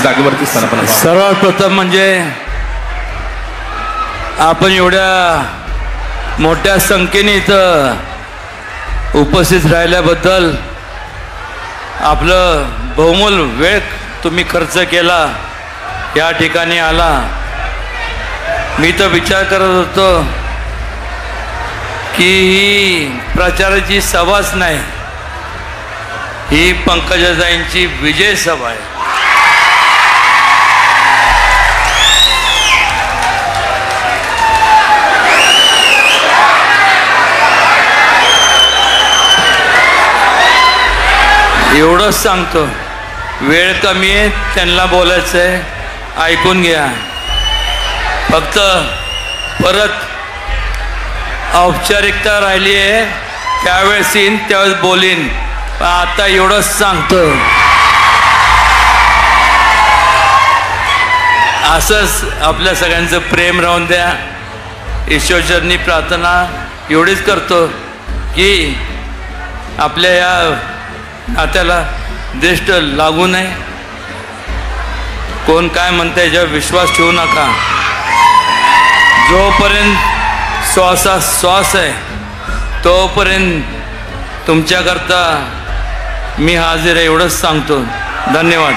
जागेवरती स्थानापन्न. सर्वात प्रथम म्हणजे आपण एवढ्या मोठ्या संख्येने इथं उपस्थित राहिल्याबद्दल आपलं बहुमूल वेळ तुम्ही खर्च केला, या ठिकाणी आला. मी तर विचार करत होतो की ही प्रचाराची सभाच नाही, ही पंकजाताईंची विजय सभा आहे. एवढंच सांगतो, वेळ कमी आहे, त्यांना बोलायचं आहे, ऐकून घ्या. फक्त परत औपचारिकता राहिली आहे, त्यावेळेस येईन त्यावेळेस बोलीन. पण आता एवढंच सांगतो, असंच आपल्या सगळ्यांचं प्रेम राहून द्या. ईश्वरचरणी प्रार्थना एवढीच करतो की आपल्या या नात्याला दृष्ट लागू नये. कोण काय म्हणते याच्यावर विश्वास ठेवू नका. जोपर्यंत श्वासात श्वास आहे तोपर्यंत तुमच्याकरता मी हाजीर आहे, एवढंच सांगतो. धन्यवाद.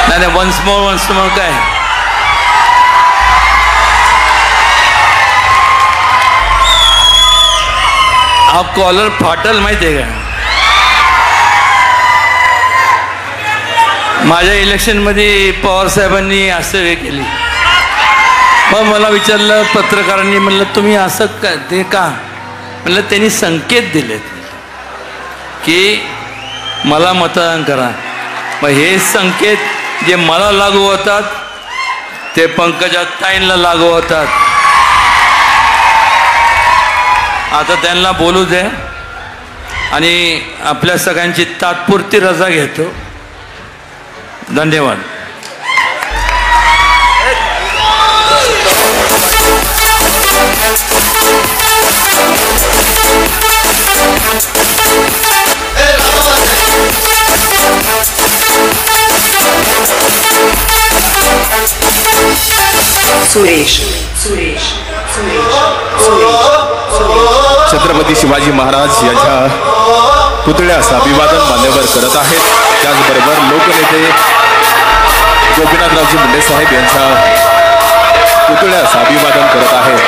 नाही, वन्स मोर काय हा कॉलर फाटल माहिती आहे का? माझ्या इलेक्शनमध्ये पवार साहेबांनी असं हे केली. मग मला विचारलं पत्रकारांनी, म्हणलं तुम्ही असं का ते का? म्हणलं त्यांनी संकेत दिलेत की मला मतदान करा. मग हे संकेत जे मला लागू होतात ते पंकजाताईंना लागू होतात. आता त्यांना बोलू दे आणि आपल्या सगळ्यांची तात्पुरती रजा घेतो. धन्यवाद. सुरेश छत्रपती शिवाजी महाराज यांच्या पुतळ्यास अभिवादन मान्यवर करत आहेत. त्याचबरोबर लोकनेते गोपीनाथरावजी मुंडे साहेब यांच्या पुतळ्यास अभिवादन करत आहेत.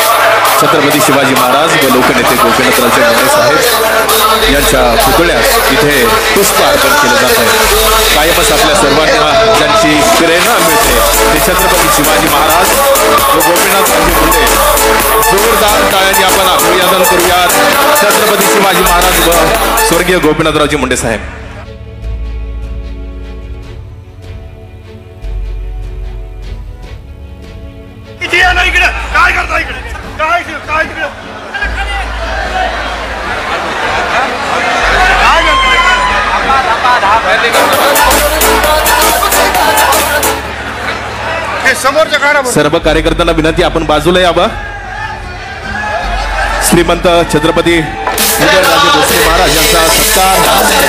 छत्रपती शिवाजी महाराज व लोकनेते गोपीनाथरावजी मुंडे साहेब यांच्या पुतळ्यास इथे पुष्प अर्पण केलं जात आहे. कायमच आपल्या सर्वांना ज्यांची प्रेरणा मिळते ते छत्रपती शिवाजी महाराज व गोपीनाथरावजी मुंडे. जोरदार टाळ्यांनी आपण अभिवादन करूयात छत्रपती शिवाजी महाराज व स्वर्गीय गोपीनाथरावजी मुंडे साहेब. काय करता इकडे? काय काय इकडे? समोरच्या काढा. सर्व कार्यकर्त्यांना विनंती, आपण बाजूला यावं. श्रीमंत छत्रपती उदयनराजे भोसले महाराज यांचा सत्कार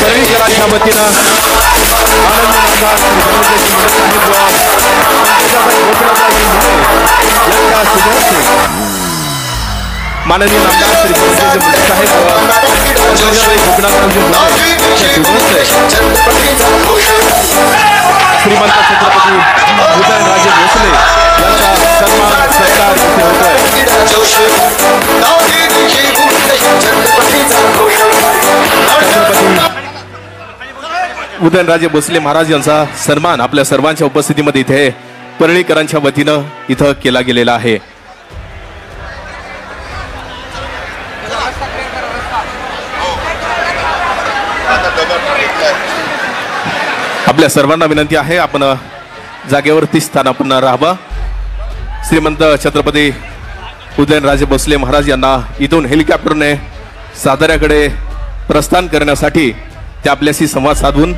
परळीकरांच्या वतीनं माननीय नामदार श्री धनंजय मुंडे साहेब गोपीनाथरावजी मुंडे श्रीमंत छत्रपती उदयनराजे भोसले यांचा सन्मान सत्कार इथे होतोय. उदयनराजे भोसले महाराज यांचा सन्मान आपल्या सर्वांच्या उपस्थितीमध्ये इथे परळीकरांच्या वतीनं इथं केला गेलेला आहे. आपल्या सर्वांना विनंती आहे, आपण जागेवरती स्थानापन्न राहावं. श्रीमंत छत्रपती उदयनराजे भोसले महाराज यांना इथून हेलिकॉप्टरने साताऱ्याकडे प्रस्थान करण्यासाठी ते आपल्याशी संवाद साधून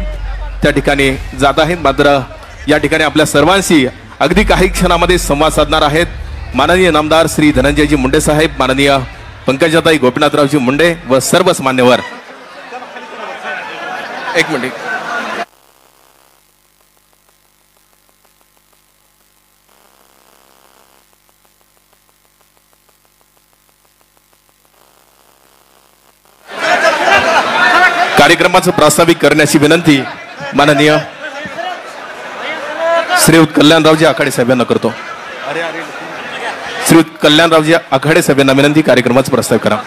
त्या ठिकाणी जात आहेत. मात्र या ठिकाणी आपल्या सर्वांशी अगदी काही क्षणामध्ये संवाद साधणार आहेत माननीय नामदार श्री धनंजयजी मुंडे साहेब, माननीय पंकजाताई गोपीनाथरावजी मुंडे व सर्वच मान्यवर. एक मिनिट. कार्यक्रमाचं प्रास्ताविक करण्याची विनंती माननीय श्रीयुत कल्याणरावजी आखाडे साहेबांना करतो. श्रीयुत कल्याणरावजी आखाडे साहेबांना विनंती, कार्यक्रमाचा प्रस्ताव करा.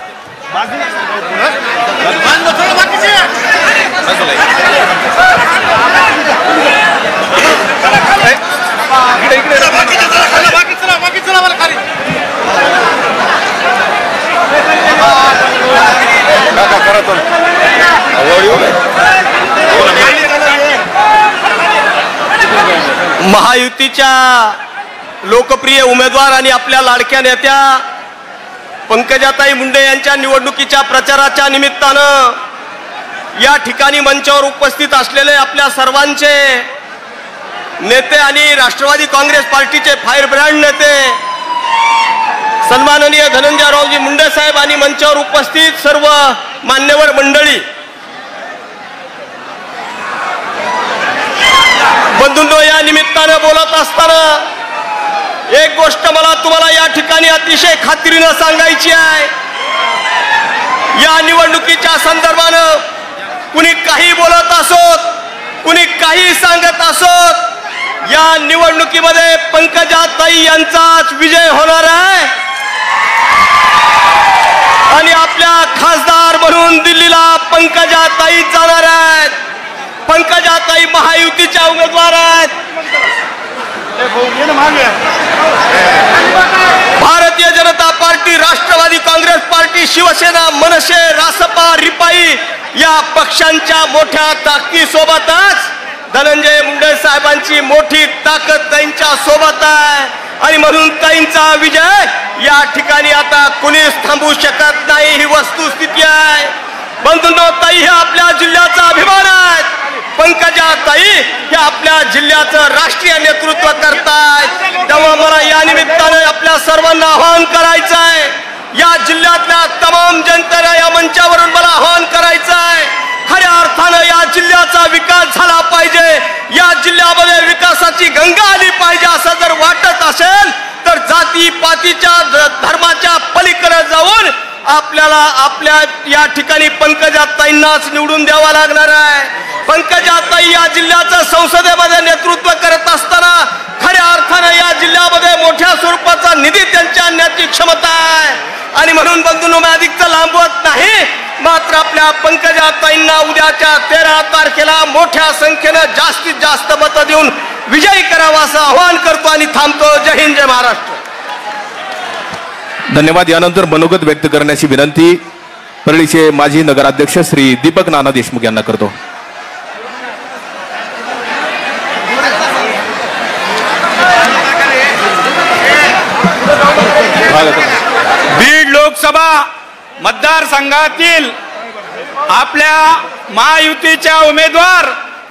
महायुतीच्या लोकप्रिय उमेदवार आणि आपल्या लाडक्या नेत्या पंकजाताई मुंडे यांच्या निवडणुकीच्या प्रचाराच्या निमित्तानं या ठिकाणी मंचावर उपस्थित असलेले आपल्या सर्वांचे नेते आणि राष्ट्रवादी काँग्रेस पार्टीचे फायर ब्रँड नेते सन्माननीय धनंजयरावजी मुंडे साहेब आणि मंचावर उपस्थित सर्व मान्यवर मंडळी, बंधूंनो, या निमित्तानं बोलत असताना एक गोष्ट मला तुम्हाला या ठिकाणी अतिशय खात्रीनं सांगायची आहे. या निवडणुकीच्या संदर्भानं कुणी काही बोलत असोत, कुणी काही सांगत असोत, या निवडणुकीमध्ये पंकजाताई यांचाच विजय होणार आहे आणि आपल्या खासदार म्हणून दिल्लीला पंकजाताई जाणार आहेत. पंकजाताई महायुतीच्या उमेदवार आहेत. भारतीय जनता पार्टी, राष्ट्रवादी काँग्रेस पार्टी, शिवसेना, मनसे, रासपा, रिपाई या पक्षांच्या मोठ्या ताकदीसोबतच धनंजय मुंडे साहेबांची मोठी ताकद त्यांच्या सोबत आहे आणि म्हणून ताईंचा विजय या ठिकाणी आता कुणीच थांबवू शकत नाही, ही वस्तुस्थिती आहे. बंधूंनो, ताई हे आपल्या जिल्ह्याचा अभिमान आहे. पंकजाताई हे आपल्या जिल्ह्याचं राष्ट्रीय नेतृत्व करतायत. तेव्हा मला या निमित्तानं आपल्या सर्वांना आवाहन करायचं आहे, या जिल्ह्यातल्या तमाम जनतेला या मंचावरून मला आवाहन करायचं आहे, खऱ्या अर्थानं या जिल्ह्याचा विकास झाला पाहिजे, या जिल्ह्यामध्ये विकासाची गंगा आली पाहिजे. असं जर वाटत असेल तर जाती पातीच्या धर्माच्या पलीकडे जाऊन आपल्याला आपल्या या ठिकाणी पंकजाताईंनाच निवडून द्यावा लागणार आहे. पंकजाताई या जिल्ह्याचं संसदेमध्ये नेतृत्व करत असताना खऱ्या अर्थानं या जिल्ह्यामध्ये मोठ्या स्वरूपाचा निधी त्यांच्या आणण्याची क्षमता आहे आणि म्हणून बंधूंनो, मी अधिकच लांबवत नाही, मात्र आपल्या पंकजाताईंना उद्याच्या 13 तारखेला मोठ्या संख्येनं जास्तीत जास्त मतं देऊन विजयी करावा असं आवाहन करतो आणि थांबतो. जय हिंद, जय महाराष्ट्र. धन्यवाद. यानंतर मनोगत व्यक्त करण्याची विनंती परळीचे माजी नगराध्यक्ष श्री दीपक नाना देशमुख यांना करतो. बीड लोकसभा मतदारसंघातील आपल्या महायुतीच्या उमेदवार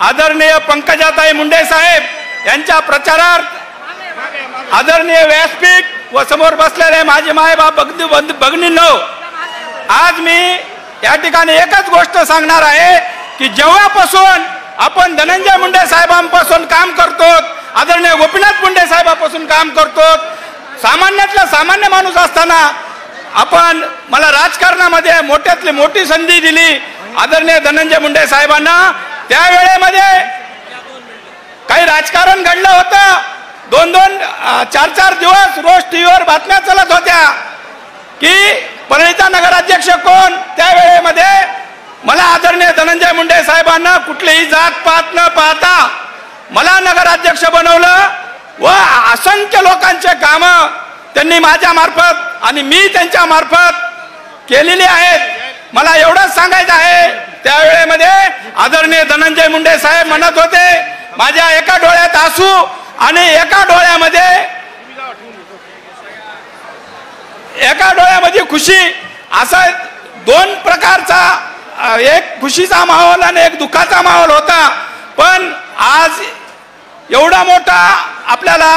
आदरणीय पंकजाताई मुंडे साहेब यांच्या प्रचारार्थ आदरणीय व्यासपीठ व समोर बसलेले माझे मायबाप भगिनींनो, आज मी या ठिकाणी एकच गोष्ट सांगणार आहे की जेव्हापासून आपण धनंजय मुंडे साहेबांपासून काम करतो, आदरणीय गोपीनाथ मुंडे साहेबांपासून काम करतो, सामान्यातला सामान्य माणूस असताना आपण मला राजकारणामध्ये मोठ्यातली मोठी संधी दिली आदरणीय धनंजय मुंडे साहेबांना. त्यावेळेमध्ये काही राजकारण घडलं होतं, 2-4 दिवस रोज टीव्हीवर बातम्या चालत होत्या की परळीचा नगराध्यक्ष कोण. त्यावेळेमध्ये मला आदरणीय धनंजय मुंडे साहेबांना कुठलीही जात पात न पाहता मला नगराध्यक्ष बनवलं व असंख्य लोकांचे कामं त्यांनी माझ्या मार्फत आणि मी त्यांच्या मार्फत केलेली आहेत. मला एवढंच सांगायचं आहे, त्यावेळेमध्ये आदरणीय धनंजय मुंडे साहेब म्हणत होते, माझ्या एका डोळ्यात आसू आणि एका डोळ्यामध्ये खुशी, असा 2 प्रकारचा एक खुशीचा माहोल आणि एक दुःखाचा माहोल होता. पण आज एवढा मोठा आपल्याला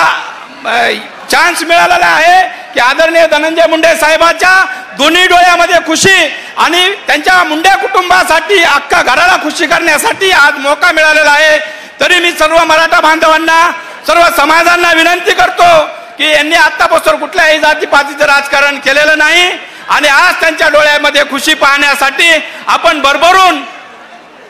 चान्स मिळालेला आहे की आदरणीय धनंजय मुंडे साहेबांच्या दोन्ही डोळ्यामध्ये खुशी आणि त्यांच्या मुंडे कुटुंबासाठी अख्खा घराला खुशी करण्यासाठी आज मौका मिळालेला आहे. तरी मी सर्व मराठा बांधवांना, सर्व समाजांना विनंती करतो की यांनी आतापासून कुठल्याही जातीपातीचं राजकारण केलेलं नाही आणि आज त्यांच्या डोळ्यामध्ये खुशी पाहण्यासाठी आपण भरभरून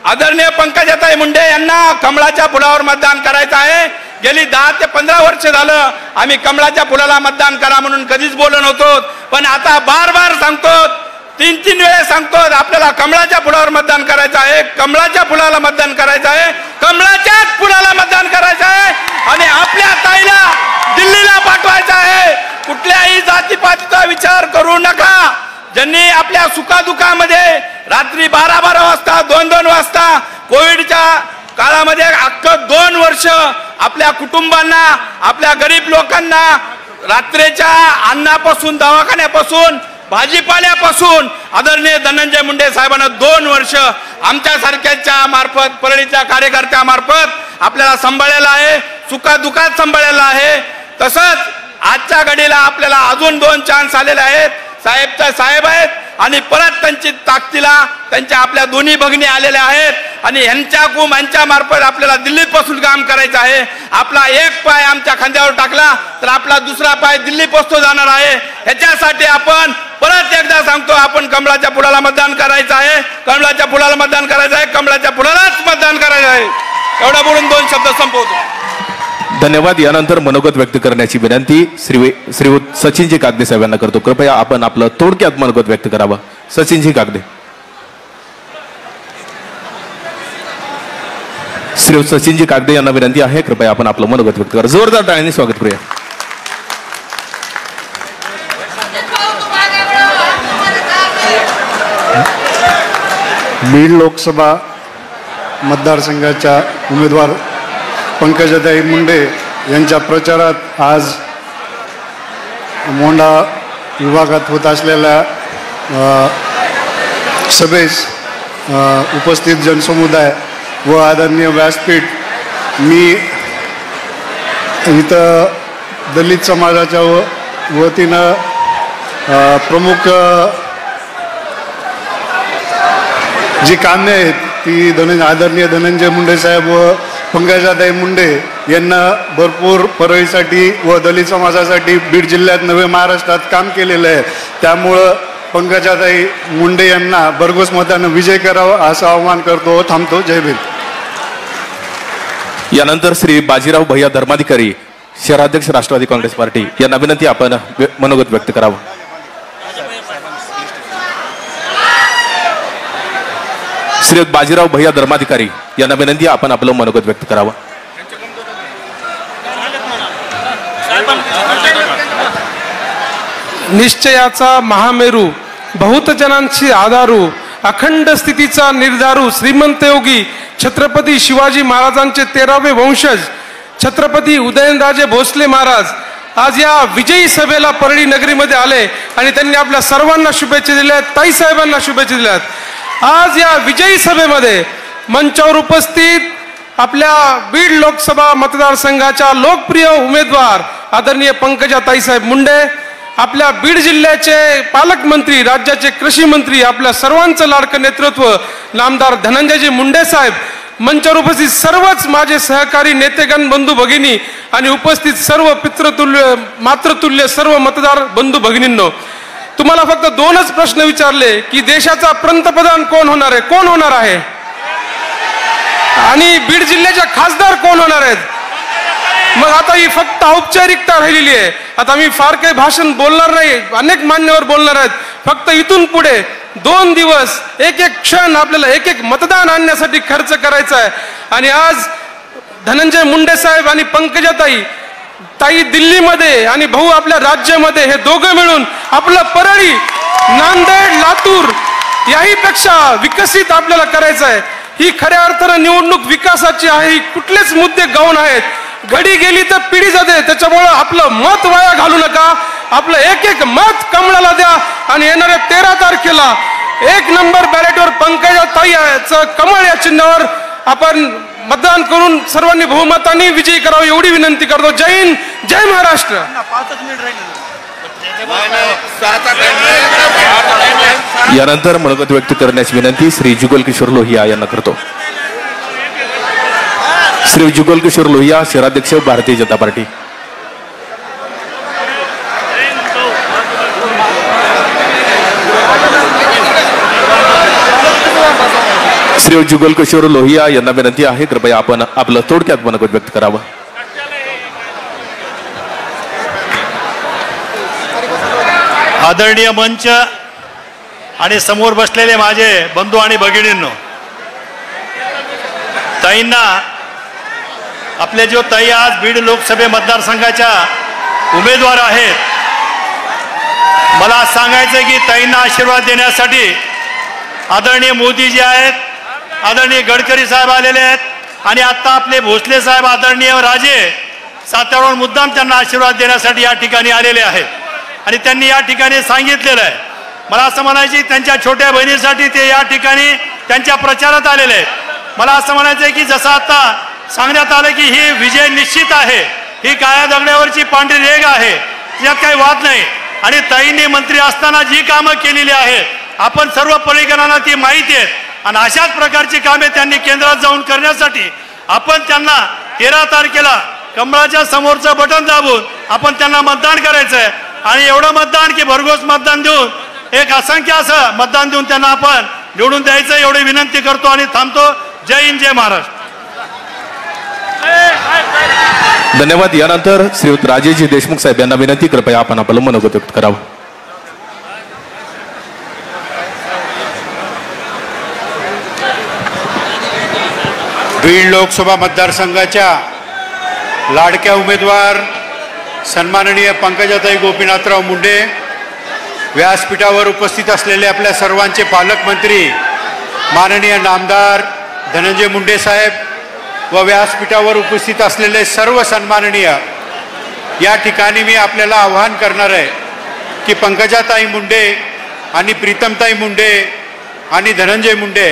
आदरणीय पंकजाताई मुंडे यांना कमळाच्या फुलावर मतदान करायचं आहे. गेली 10 ते 15 वर्ष झालं आम्ही कमळाच्या फुलाला मतदान करा म्हणून कधीच बोललो नव्हतो, पण आता बार सांगतो, 3 वेळेस सांगतो, आपल्याला कमळाच्या फुलावर मतदान करायचं आहे, कमळाच्या फुलाला मतदान करायचं आहे, कमळाच्याच फुलाला मतदान करायचं आहे आणि आपल्या ताईला दिल्लीला पाठवायचं आहे. कुठल्याही जातीपातीचा विचार करू नका. ज्यांनी आपल्या सुखादुखामध्ये रात्री 12 वाजता 2 वाजता कोविडच्या काळामध्ये अख्खं 2 वर्ष आपल्या कुटुंबांना, आपल्या गरीब लोकांना रात्रीच्या अन्नापासून, दवाखान्यापासून, भाजीपाल्यापासून आदरणीय धनंजय मुंडे साहेबांना 2 वर्ष आमच्यासारख्याच्या मार्फत, परळीच्या कार्यकर्त्यामार्फत आपल्याला सांभाळलेलं आहे, सुखादुखात सांभाळलेलं आहे. तसंच आजच्या घडीला आपल्याला अजून 2 चान्स आलेले आहेत. साहेब आहेत आणि परत त्यांची ताकदीला त्यांच्या आपल्या दोन्ही भगिनी आलेल्या आहेत आणि यांच्या मार्फत आपल्याला दिल्लीपासून काम करायचं आहे. आपला एक पाय आमच्या खांद्यावर टाकला तर आपला दुसरा पाय दिल्लीपासून जाणार आहे. ह्याच्यासाठी आपण परत एकदा सांगतो, आपण कमळाच्या फुलाला मतदान करायचं आहे, कमळाच्या फुलाला मतदान करायचं आहे, कमळाच्या फुलालाच मतदान करायचं आहे. एवढा बोलून 2 शब्द संपवतो. धन्यवाद. यानंतर मनोगत व्यक्त करण्याची विनंती श्रीयुत सचिनजी कागदे साहेबांना करतो. कृपया आपण आपलं थोडक्यात मनोगत व्यक्त करावं. सचिनजी कागदे. श्रीयुत सचिनजी कागदे यांना विनंती आहे, कृपया आपण आपलं मनोगत व्यक्त करा. जोरदार टाळ्यांनी स्वागत करूया. बीड लोकसभा मतदारसंघाच्या उमेदवार पंकजाताई मुंडे यांच्या प्रचारात आज मोंढा विभागात होत असलेल्या सभेस उपस्थित जनसमुदाय व आदरणीय व्यासपीठ, मी इथं दलित समाजाच्या वतीनं प्रमुख जी कामे आहेत ती आदरणीय धनंजय मुंडे साहेब व पंकजाताई मुंडे यांना भरपूर परळीसाठी व दलित समाजासाठी बीड जिल्ह्यात नवे महाराष्ट्रात काम केलेलं आहे. त्यामुळं पंकजाताई मुंडे यांना भरघोस मतानं विजय करावा असं आवाहन करतो. थांबतो. जय भीम. यानंतर श्री बाजीराव भैया धर्माधिकारी, शहराध्यक्ष राष्ट्रवादी काँग्रेस पार्टी यांना विनंती, आपण मनोगत व्यक्त करावं. श्री बाजीराव भैया धर्माधिकारी यांना विनंती, आपण आपलं मनोगत व्यक्त करावं. निश्चयाचा महामेरू, बहुत जनांची आधारू, अखंड स्थितीचा निर्धारू, श्रीमंत योगी छत्रपती शिवाजी महाराजांचे 13वे वंशज छत्रपती उदयनराजे भोसले महाराज आज या विजयी सभेला परळी नगरीमध्ये आले आणि त्यांनी आपल्या सर्वांना शुभेच्छा दिल्या. ताई साहेबांना शुभेच्छा दिल्यात. आज या विजयी सभेमध्ये मंचावर उपस्थित आपल्या बीड लोकसभा मतदारसंघाच्या लोकप्रिय उमेदवार आदरणीय पंकजाताई साहेब मुंडे, आपल्या बीड जिल्ह्याचे पालकमंत्री, राज्याचे कृषी मंत्री, आपल्या सर्वांचं लाडकं नेतृत्व नामदार धनंजयजी मुंडे साहेब, मंचावर उपस्थित सर्वच माझे सहकारी नेतेगण, बंधू भगिनी आणि उपस्थित सर्व पितृतुल्य मातृतुल्य सर्व मतदार बंधू भगिनींनो, तुम्हाला फक्त 2च प्रश्न विचारले की देशाचा पंतप्रधान कोण होणार आहे, कोण होणार आहे, आणि बीड जिल्ह्याचे खासदार कोण होणार आहेत. मग आता ही फक्त औपचारिकता राहिलेली आहे. आता मी फार काही भाषण बोलणार नाही, अनेक मान्यवर बोलणार आहेत. फक्त इथून पुढे 2 दिवस एक क्षण आपल्याला एक मतदान आणण्यासाठी खर्च करायचा आहे. आणि आज धनंजय मुंडे साहेब आणि पंकजाताई ताई दिल्लीमध्ये आणि भाऊ आपल्या राज्यामध्ये, हे दोघं मिळून आपलं परळी, नांदेड, लातूर याही पेक्षा विकसित आपल्याला करायचं आहे. ही खऱ्या अर्थानं निवडणूक विकासाची आहे. ही कुठलेच मुद्दे गौण आहेत. घडी गेली तर पिढी जाते. त्याच्यामुळं आपलं मत वाया घालू नका. आपलं एक मत कमळाला द्या आणि येणाऱ्या 13 तारखेला 1 नंबर बॅलेटवर पंकजाताईचं कमळ या चिन्हावर आपण मतदान करून सर्वांनी बहुमताने विजयी करावं एवढी विनंती करतो. जय हिंद, जय महाराष्ट्र. यानंतर मनोगत व्यक्त करण्याची विनंती श्री जुगल किशोर लोहिया यांना करतो. श्री जुगल किशोर लोहिया, शहराध्यक्ष, भारतीय जनता पार्टी. श्री जुगल किशोर लोहिया यांना विनंती आहे, कृपया आपण आपलं थोडक्यात मनोगत व्यक्त करावं. आदरणीय मंच आणि समोर बसलेले माझे बंधू आणि भगिनींनो, ताईंना, आपले जो ताई आज बीड लोकसभे मतदारसंघाच्या उमेदवार आहेत, मला सांगायचं की ताईंना आशीर्वाद देण्यासाठी आदरणीय मोदीजी आहेत, आदरणीय गडकरी साहेब आलेले आहेत आणि आत्ता आपले भोसले साहेब आदरणीय राजे सातारावरून मुद्दाम त्यांना आशीर्वाद देण्यासाठी या ठिकाणी आलेले आहेत. आणि त्यांनी या ठिकाणी सांगितलेलं आहे, मला असं म्हणायचं त्यांच्या छोट्या बहिणीसाठी ते या ठिकाणी त्यांच्या प्रचारात आलेले आहेत. मला असं म्हणायचं आहे की जसं आता सांगण्यात आलं की ही विजय निश्चित आहे, ही काळ्या दगडावरची पांढरी रेघ आहे, यात काही वाद नाही. आणि ताईंनी मंत्री असताना जी कामं केलेली आहेत आपण सर्व पर्यटकांना ती माहिती आहेत आणि अशाच प्रकारची कामे त्यांनी केंद्रात जाऊन करण्यासाठी आपण त्यांना 13 तारखेला कमळाच्या समोरचं बटन दाबून आपण त्यांना मतदान करायचं आहे. आणि एवढं मतदान की भरघोस मतदान देऊन, एक असंख्य असं मतदान देऊन त्यांना आपण निवडून द्यायचं एवढी विनंती करतो आणि थांबतो. जय हिंद, जय महाराष्ट्र. धन्यवाद. यानंतर श्रीयुत राजेशजी देशमुख साहेब यांना विनंती, कृपया आपण आपलं मनोगत व्यक्त करावं. बीड लोकसभा मतदारसंघाच्या लाडक्या उमेदवार सन्माननीय पंकजाताई गोपीनाथराव मुंडे, व्यासपीठावर उपस्थित असलेले आपल्या सर्वांचे पालकमंत्री माननीय नामदार धनंजय मुंडे साहेब व व्यासपीठावर उपस्थित असलेले सर्व सन्माननीय, या ठिकाणी मी आपल्याला आवाहन करणार आहे की पंकजाताई मुंडे आणि प्रीतमताई मुंडे आणि धनंजय मुंडे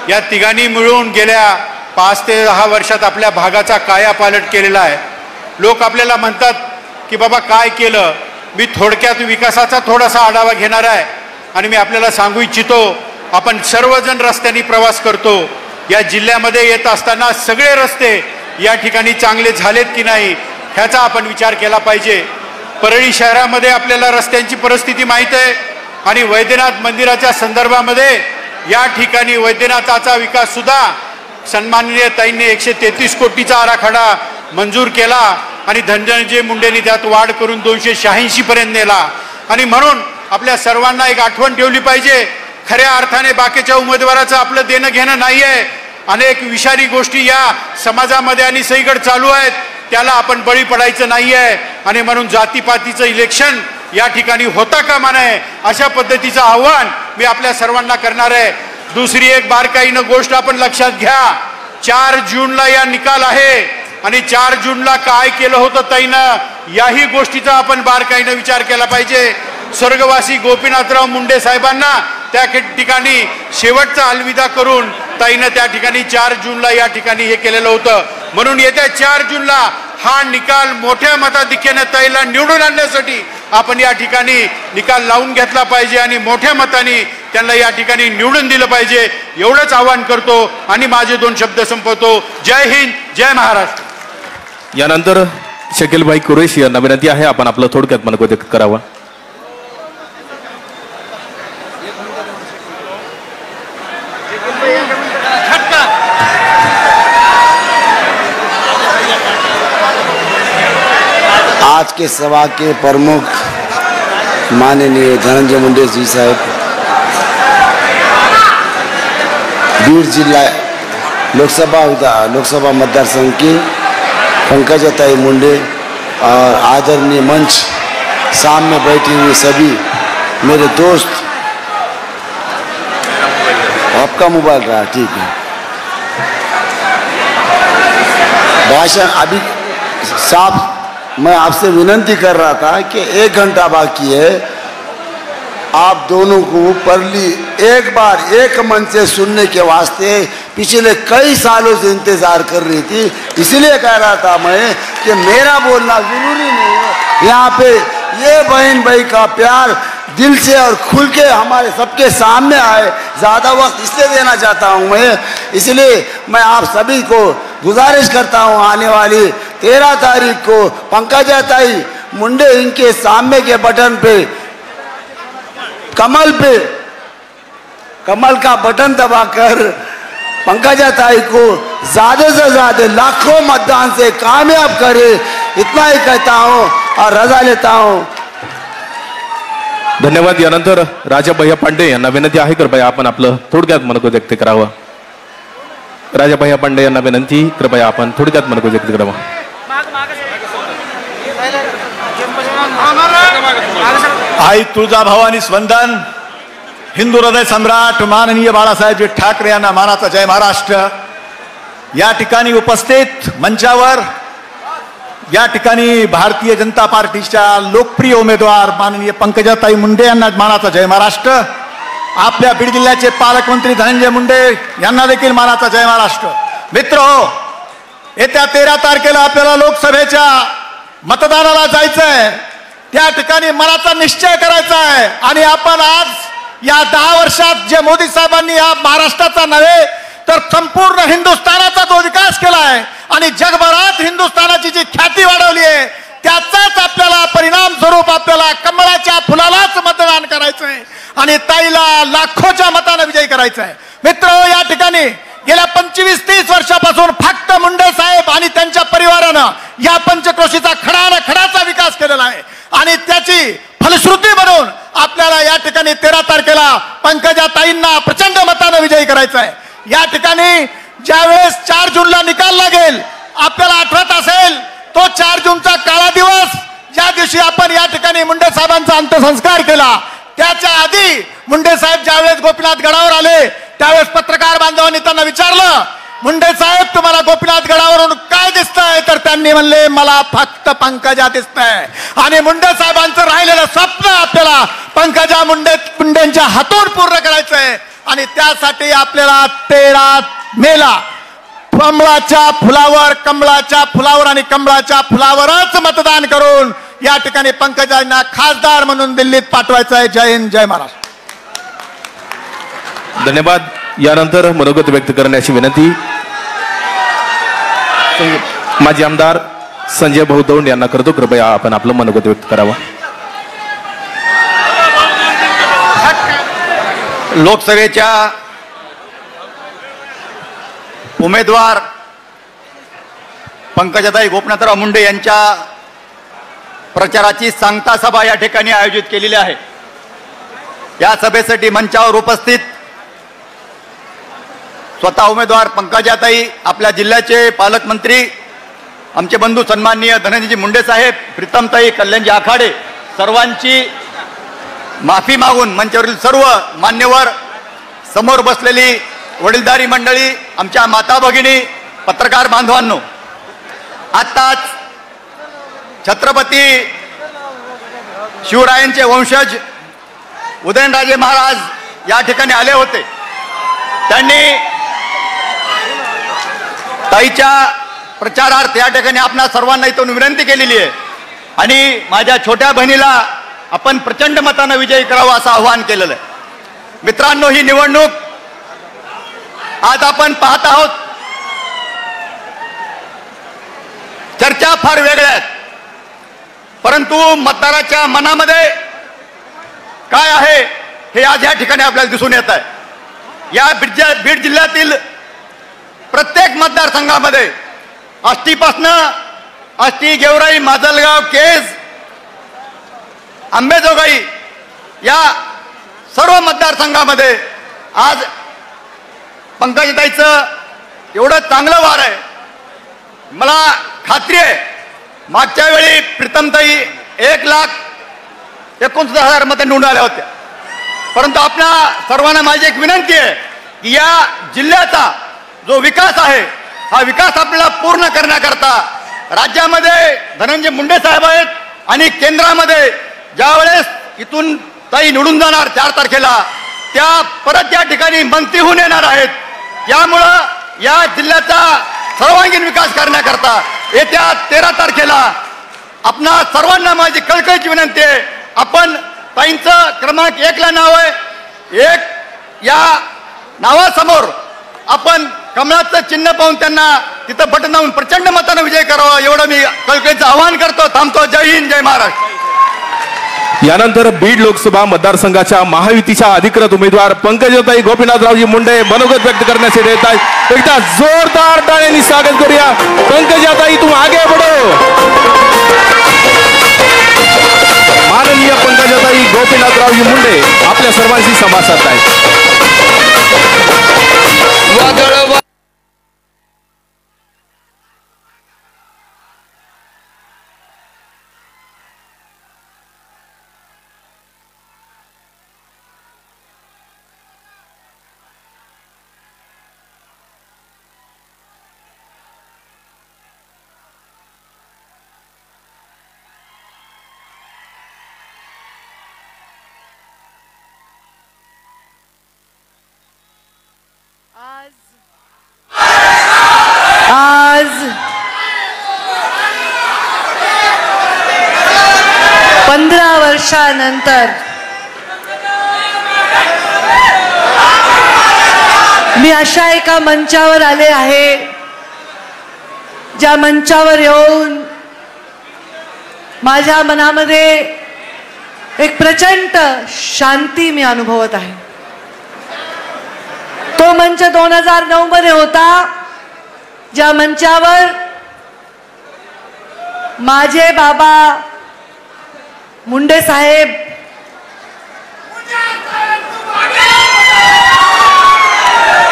या तिघांनी मिळून गेल्या 5 ते 10 वर्षात आपल्या भागाचा कायापालट केलेला आहे. लोक आपल्याला म्हणतात की बाबा काय केलं. मी थोडक्यात विकासाचा थोडासा आढावा घेणार आहे आणि मी आपल्याला सांगू इच्छितो, आपण सर्वजण रस्त्यांनी प्रवास करतो. या जिल्ह्यामध्ये येत असताना सगळे रस्ते या ठिकाणी चांगले झालेत की नाही ह्याचा आपण विचार केला पाहिजे. परळी शहरामध्ये आपल्याला रस्त्यांची परिस्थिती माहीत आहे आणि वैद्यनाथ मंदिराच्या संदर्भामध्ये या ठिकाणी वैद्यनाथाचा विकास सुद्धा सन्माननीय ताईंनी 133 कोटीचा आराखडा मंजूर केला आणि धनंजय मुंडेंनी त्यात वाढ करून 286 पर्यंत नेला. आणि म्हणून आपल्या सर्वांना एक आठवण ठेवली पाहिजे, खऱ्या अर्थाने बाकीच्या उमेदवाराचं आपलं देणं घेणं नाही आहे. अनेक विषारी गोष्टी या समाजामध्ये आणि सगळीकडे चालू आहेत, त्याला आपण बळी पडायचं नाही आहे. आणि म्हणून जातीपातीचं इलेक्शन या ठिकाणी होता कामा नये अशा पद्धतीचं आव्हान मी आपल्या सर्वांना करणार आहे. दुसरी एक बारकाईनं गोष्ट आपण लक्षात घ्या, 4 जूनला या निकाल आहे आणि 4 जूनला काय केलं होतं ताईनं याही गोष्टीचा आपण बारकाईनं विचार केला पाहिजे. स्वर्गवासी गोपीनाथराव मुंडे साहेबांना त्या ठिकाणी शेवटचा अलविदा करून ताईनं त्या ठिकाणी 4 जूनला या ठिकाणी हे केलेलं होतं. म्हणून येत्या 4 जूनला हा निकाल मोठ्या मताधिक्याने ताईला निवडून आणण्यासाठी आपण या ठिकाणी निकाल लावून घेतला पाहिजे आणि मोठ्या मताने त्यांना या ठिकाणी निवडून दिलं पाहिजे एवढंच आवाहन करतो आणि माझे 2 शब्द संपवतो. जय हिंद, जय महाराष्ट्र. यानंतर शकीलभाई कुरेशी यांना विनंती आहे, आपण आपलं थोडक्यात मनोगत व्यक्त करावं. आज के सभा के प्रमुख माननीय धनंजय मुंडे जी साहब, बीड जिला लोकसभा मतदार संघ की पंकजाताई मुंडे और आदरणीय मंच सामने बैठे हुए सभी मेरे दोस्त, आपका मोबाइल रहा ठीक है, भाषण अभी साफ मैं आपसे विनंती कर रहा था कि 1 घंटा बाकी है, आप दोनों को परली एक बार एक मन से सुनने के वास्ते पिछले कई सालों से इंतजार कर रही थी. इसलिए कह रहा था मैं कि मेरा बोलना जरूरी नहीं है, यहाँ पे ये बहन भाई का प्यार दिल से और खुल के हमारे सबके सामने आए। ज़्यादा वक्त इसलिए देना चाहता हूँ मैं, इसलिए मैं आप सभी को गुजारिश करता हूँ आने वाली 13 तारीख को पंकजा ताई मुंडे इनके सामने के बटन पे कमल का बटन दबाकर पंकजा ताई को ज्यादा से ज्यादा लाखों मतदान से कामयाब करे, इतना ही कहता हूँ और रजा लेता हूँ। धन्यवाद। यानंतर राजा भैया पांडे यांना विनंती आहे, कृपया आपण आपलं थोडक्यात मनोगत व्यक्त करावं। राजा भैया पांडे यांना विनंती, कृपया आपण थोडक्यात मनोगत व्यक्त करावं। आई तुळजाभवानी वंदन, हिंदू हृदय सम्राट माननीय बाळासाहेबजी ठाकरे यांना मानाचा जय महाराष्ट्र। या ठिकाणी उपस्थित मंचावर या ठिकाणी भारतीय जनता पार्टीच्या लोकप्रिय उमेदवार माननीय पंकजाताई मुंडे यांना मानाचा जय महाराष्ट्र। आपल्या बीड जिल्ह्याचे पालकमंत्री धनंजय मुंडे यांना देखील मानाचा जय महाराष्ट्र। मित्रहो, येत्या 13 तारखेला आपल्याला लोकसभेच्या मतदानाला जायचंय, त्या ठिकाणी मनाचा निश्चय करायचा आहे। आणि आपण आज या 10 वर्षात जे मोदी साहेबांनी या महाराष्ट्राचा नव्हे तर संपूर्ण हिंदुस्थानाचा जो विकास केला आहे आणि जगभरात हिंदुस्थानाची जी ख्याती वाढवली आहे, त्याचाच आपल्याला परिणाम स्वरूप आपल्याला कमळाच्या फुलालाच मतदान करायचं आहे आणि ताईला लाखोच्या मताने विजयी करायचं आहे। मित्रहो, या ठिकाणी गेल्या 25-30 वर्षापासून फक्त मुंडे साहेब आणि त्यांच्या परिवारानं या पंचक्रोशीचा खडाचा विकास केलेला आहे आणि त्याची फलश्रुती म्हणून आपल्याला या ठिकाणी 13 तारखेला पंकजाताईंना प्रचंड मताने विजयी करायचं आहे। या ठिकाणी ज्यावेळेस 4 जूनला निकाल लागेल, आपल्याला आठवत असेल तो 4 जूनचा काळा दिवस, ज्या दिवशी आपण या ठिकाणी मुंडे साहेबांचा अंत्यसंस्कार केला, त्याच्या आधी मुंडे साहेब ज्यावेळेस गोपीनाथ गडावर आले त्यावेळेस पत्रकार बांधवांनी त्यांना विचारलं, मुंडे साहेब तुम्हाला गोपीनाथ गडावरून काय दिसतंय? तर त्यांनी म्हणले, मला फक्त पंकजा दिसतंय। आणि मुंडे साहेबांचं राहिलेलं स्वप्न आपल्याला पंकजा मुंडेंच्या हातून पूर्ण करायचंय आणि त्यासाठी आपल्याला 13 मेला कमळाच्या फुलावर आणि कमळाच्या फुलावरच मतदान करून या ठिकाणी पंकजांना खासदार म्हणून दिल्लीत पाठवायचं आहे। जय हिंद, जय महाराष्ट्र। धन्यवाद। यानंतर मनोगत व्यक्त करण्याची विनंती माजी आमदार संजय भाऊ दौंड यांना करतो, कृपया आपण आपलं मनोगत व्यक्त करावं। लोकसभेच्या उमेदवार पंकजाताई गोपीनाथराव मुंडे यांच्या प्रचाराची सांगता सभा या ठिकाणी आयोजित केलेली आहे। या सभेसाठी मंचावर उपस्थित स्वतः उमेदवार पंकजाताई, आपल्या जिल्ह्याचे पालकमंत्री आमचे बंधू सन्माननीय धनंजयजी मुंडे साहेब, प्रीतमताई, कल्याणजी आखाडे, सर्वांची माफी मागून मंचावरील सर्व मान्यवर, समोर बसलेली वडीलधारी मंडळी, आमच्या माता भगिनी, पत्रकार बांधवांनो, आताच छत्रपती शिवरायांचे वंशज उदयनराजे महाराज या ठिकाणी आले होते। त्यांनी ताईच्या प्रचारार्थ या ठिकाणी आपल्या सर्वांना इथून विनंती केलेली आहे आणि माझ्या छोट्या बहिणीला आपण प्रचंड मताने विजयी करावं असं आवाहन केलेलं आहे। मित्रांनो, ही निवडणूक आज आपण पाहत आहोत, चर्चा फार वेगळ्या आहेत, परंतु मतदाराच्या मनामध्ये काय आहे हे आज या ठिकाणी आपल्याला दिसून येत आहे। या बीड जिल्ह्यातील प्रत्येक मतदारसंघामध्ये आष्टी, गेवराई, माजलगाव, केज, अंबेजोगाई या सर्व मतदारसंघामध्ये आज पंकजाताईचं एवढं चांगलं वार आहे। मला खात्री आहे मागच्या वेळी प्रीतमताई 1,29,000 मते निवडून आल्या होत्या, परंतु आपल्या सर्वांना माझी एक विनंती आहे की या जिल्ह्याचा जो विकास आहे हा विकास आपल्याला पूर्ण करण्याकरता राज्यामध्ये धनंजय मुंडे साहेब आहेत आणि केंद्रामध्ये ज्यावेळेस इथून ताई निवडून जाणार 4 तारखेला, त्या परत या ठिकाणी मंत्री होऊन येणार आहेत। त्यामुळं या जिल्ह्याचा सर्वांगीण विकास करण्याकरता येत्या 13 तारखेला आपणा सर्वांना माझी कळकळीची विनंती आहे, आपण ताईंचं क्रमांक 1ला नाव आहे, 1 या नावासमोर आपण कमळाचं चिन्ह पाहून त्यांना तिथं बटन दाबून प्रचंड मतानं विजय करावा, एवढं मी कळकळीचं आवाहन करतो. थांबतो. जय हिंद, जय महाराष्ट्र. यानंतर बीड लोकसभा मतदारसंघाच्या महायुतीच्या अधिकृत उमेदवार पंकजाताई गोपीनाथरावजी मुंडे मनोगत व्यक्त करण्यासाठी येत आहेत. एकदा जोरदार टाळ्यांनी स्वागत करूया. पंकजाताई, तुम आगे बढ़ो. माननीय पंकजाताई गोपीनाथरावजी मुंडे आपल्या सर्वांशी संवाद साधतायत. आज 15 वर्षानंतर मी अशा एका मंचावर आले आहे, ज्या मंचावर येऊन माझ्या मनामध्ये एक प्रचंड शांती मी अनुभवत आहे. तो मंच 2009 मध्ये होता, ज्या मंचावर माझे बाबा मुंडे साहेब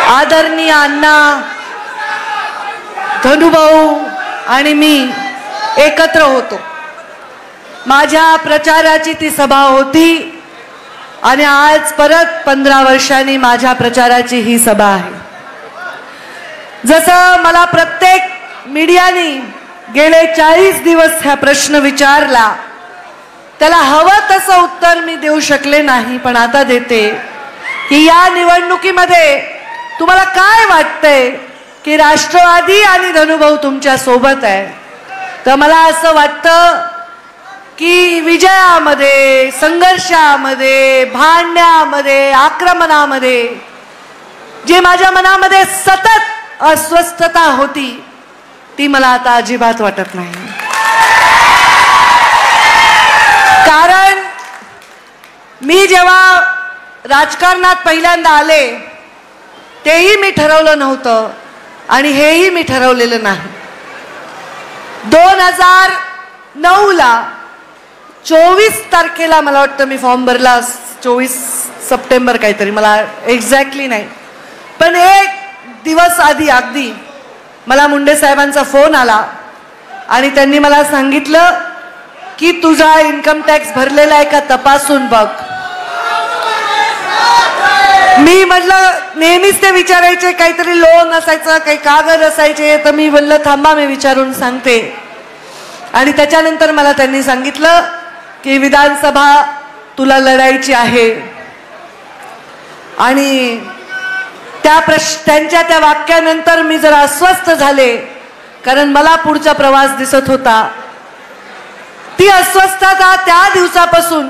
आदरणीय अण्णा धनुभाऊ आणि मी एकत्र होतो. माझ्या प्रचाराची ती सभा होती आणि आज परत 15 वर्षांनी माझ्या प्रचाराची ही सभा आहे. जसं मला प्रत्येक मीडियाने गेले 40 दिवस हा प्रश्न विचारला, त्याला हवं तसं उत्तर मी देऊ शकले नाही, पण आता देते की या निवडणुकीमध्ये तुम्हाला काय वाटतंय की राष्ट्रवादी आणि धनुभाऊ तुमच्या सोबत आहे. तर मला असं वाटतं की विजयामध्ये, संघर्षामध्ये, भांडण्यामध्ये, आक्रमणामध्ये जे माझ्या मनामध्ये सतत अस्वस्थता होती ती मला आता अजिबात वाटत नाही. कारण मी जेव्हा राजकारणात पहिल्यांदा आले तेही मी ठरवलं नव्हतं आणि हेही मी ठरवलेलं नाही. 2009ला 24 तारखेला मला वाटतं मी फॉर्म भरला, 24 सप्टेंबर काहीतरी, मला एक्झॅक्टली नाही, पण एक दिवस आधी अगदी मला मुंडे साहेबांचा फोन आला आणि त्यांनी मला सांगितलं की तुझा इन्कम टॅक्स भरलेला आहे का तपासून बघ. मी म्हटलं, नेहमीच ते विचारायचे, काहीतरी लोन असायचं, काही कागद असायचे, तर मी म्हणलं थांबा मी विचारून सांगते. आणि त्याच्यानंतर मला त्यांनी सांगितलं की विधानसभा तुला लढायची आहे. आणि त्यांच्या त्या वाक्यानंतर मी जरा अस्वस्थ झाले, कारण मला पुढचा प्रवास दिसत होता. ती अस्वस्थता त्या दिवसापासून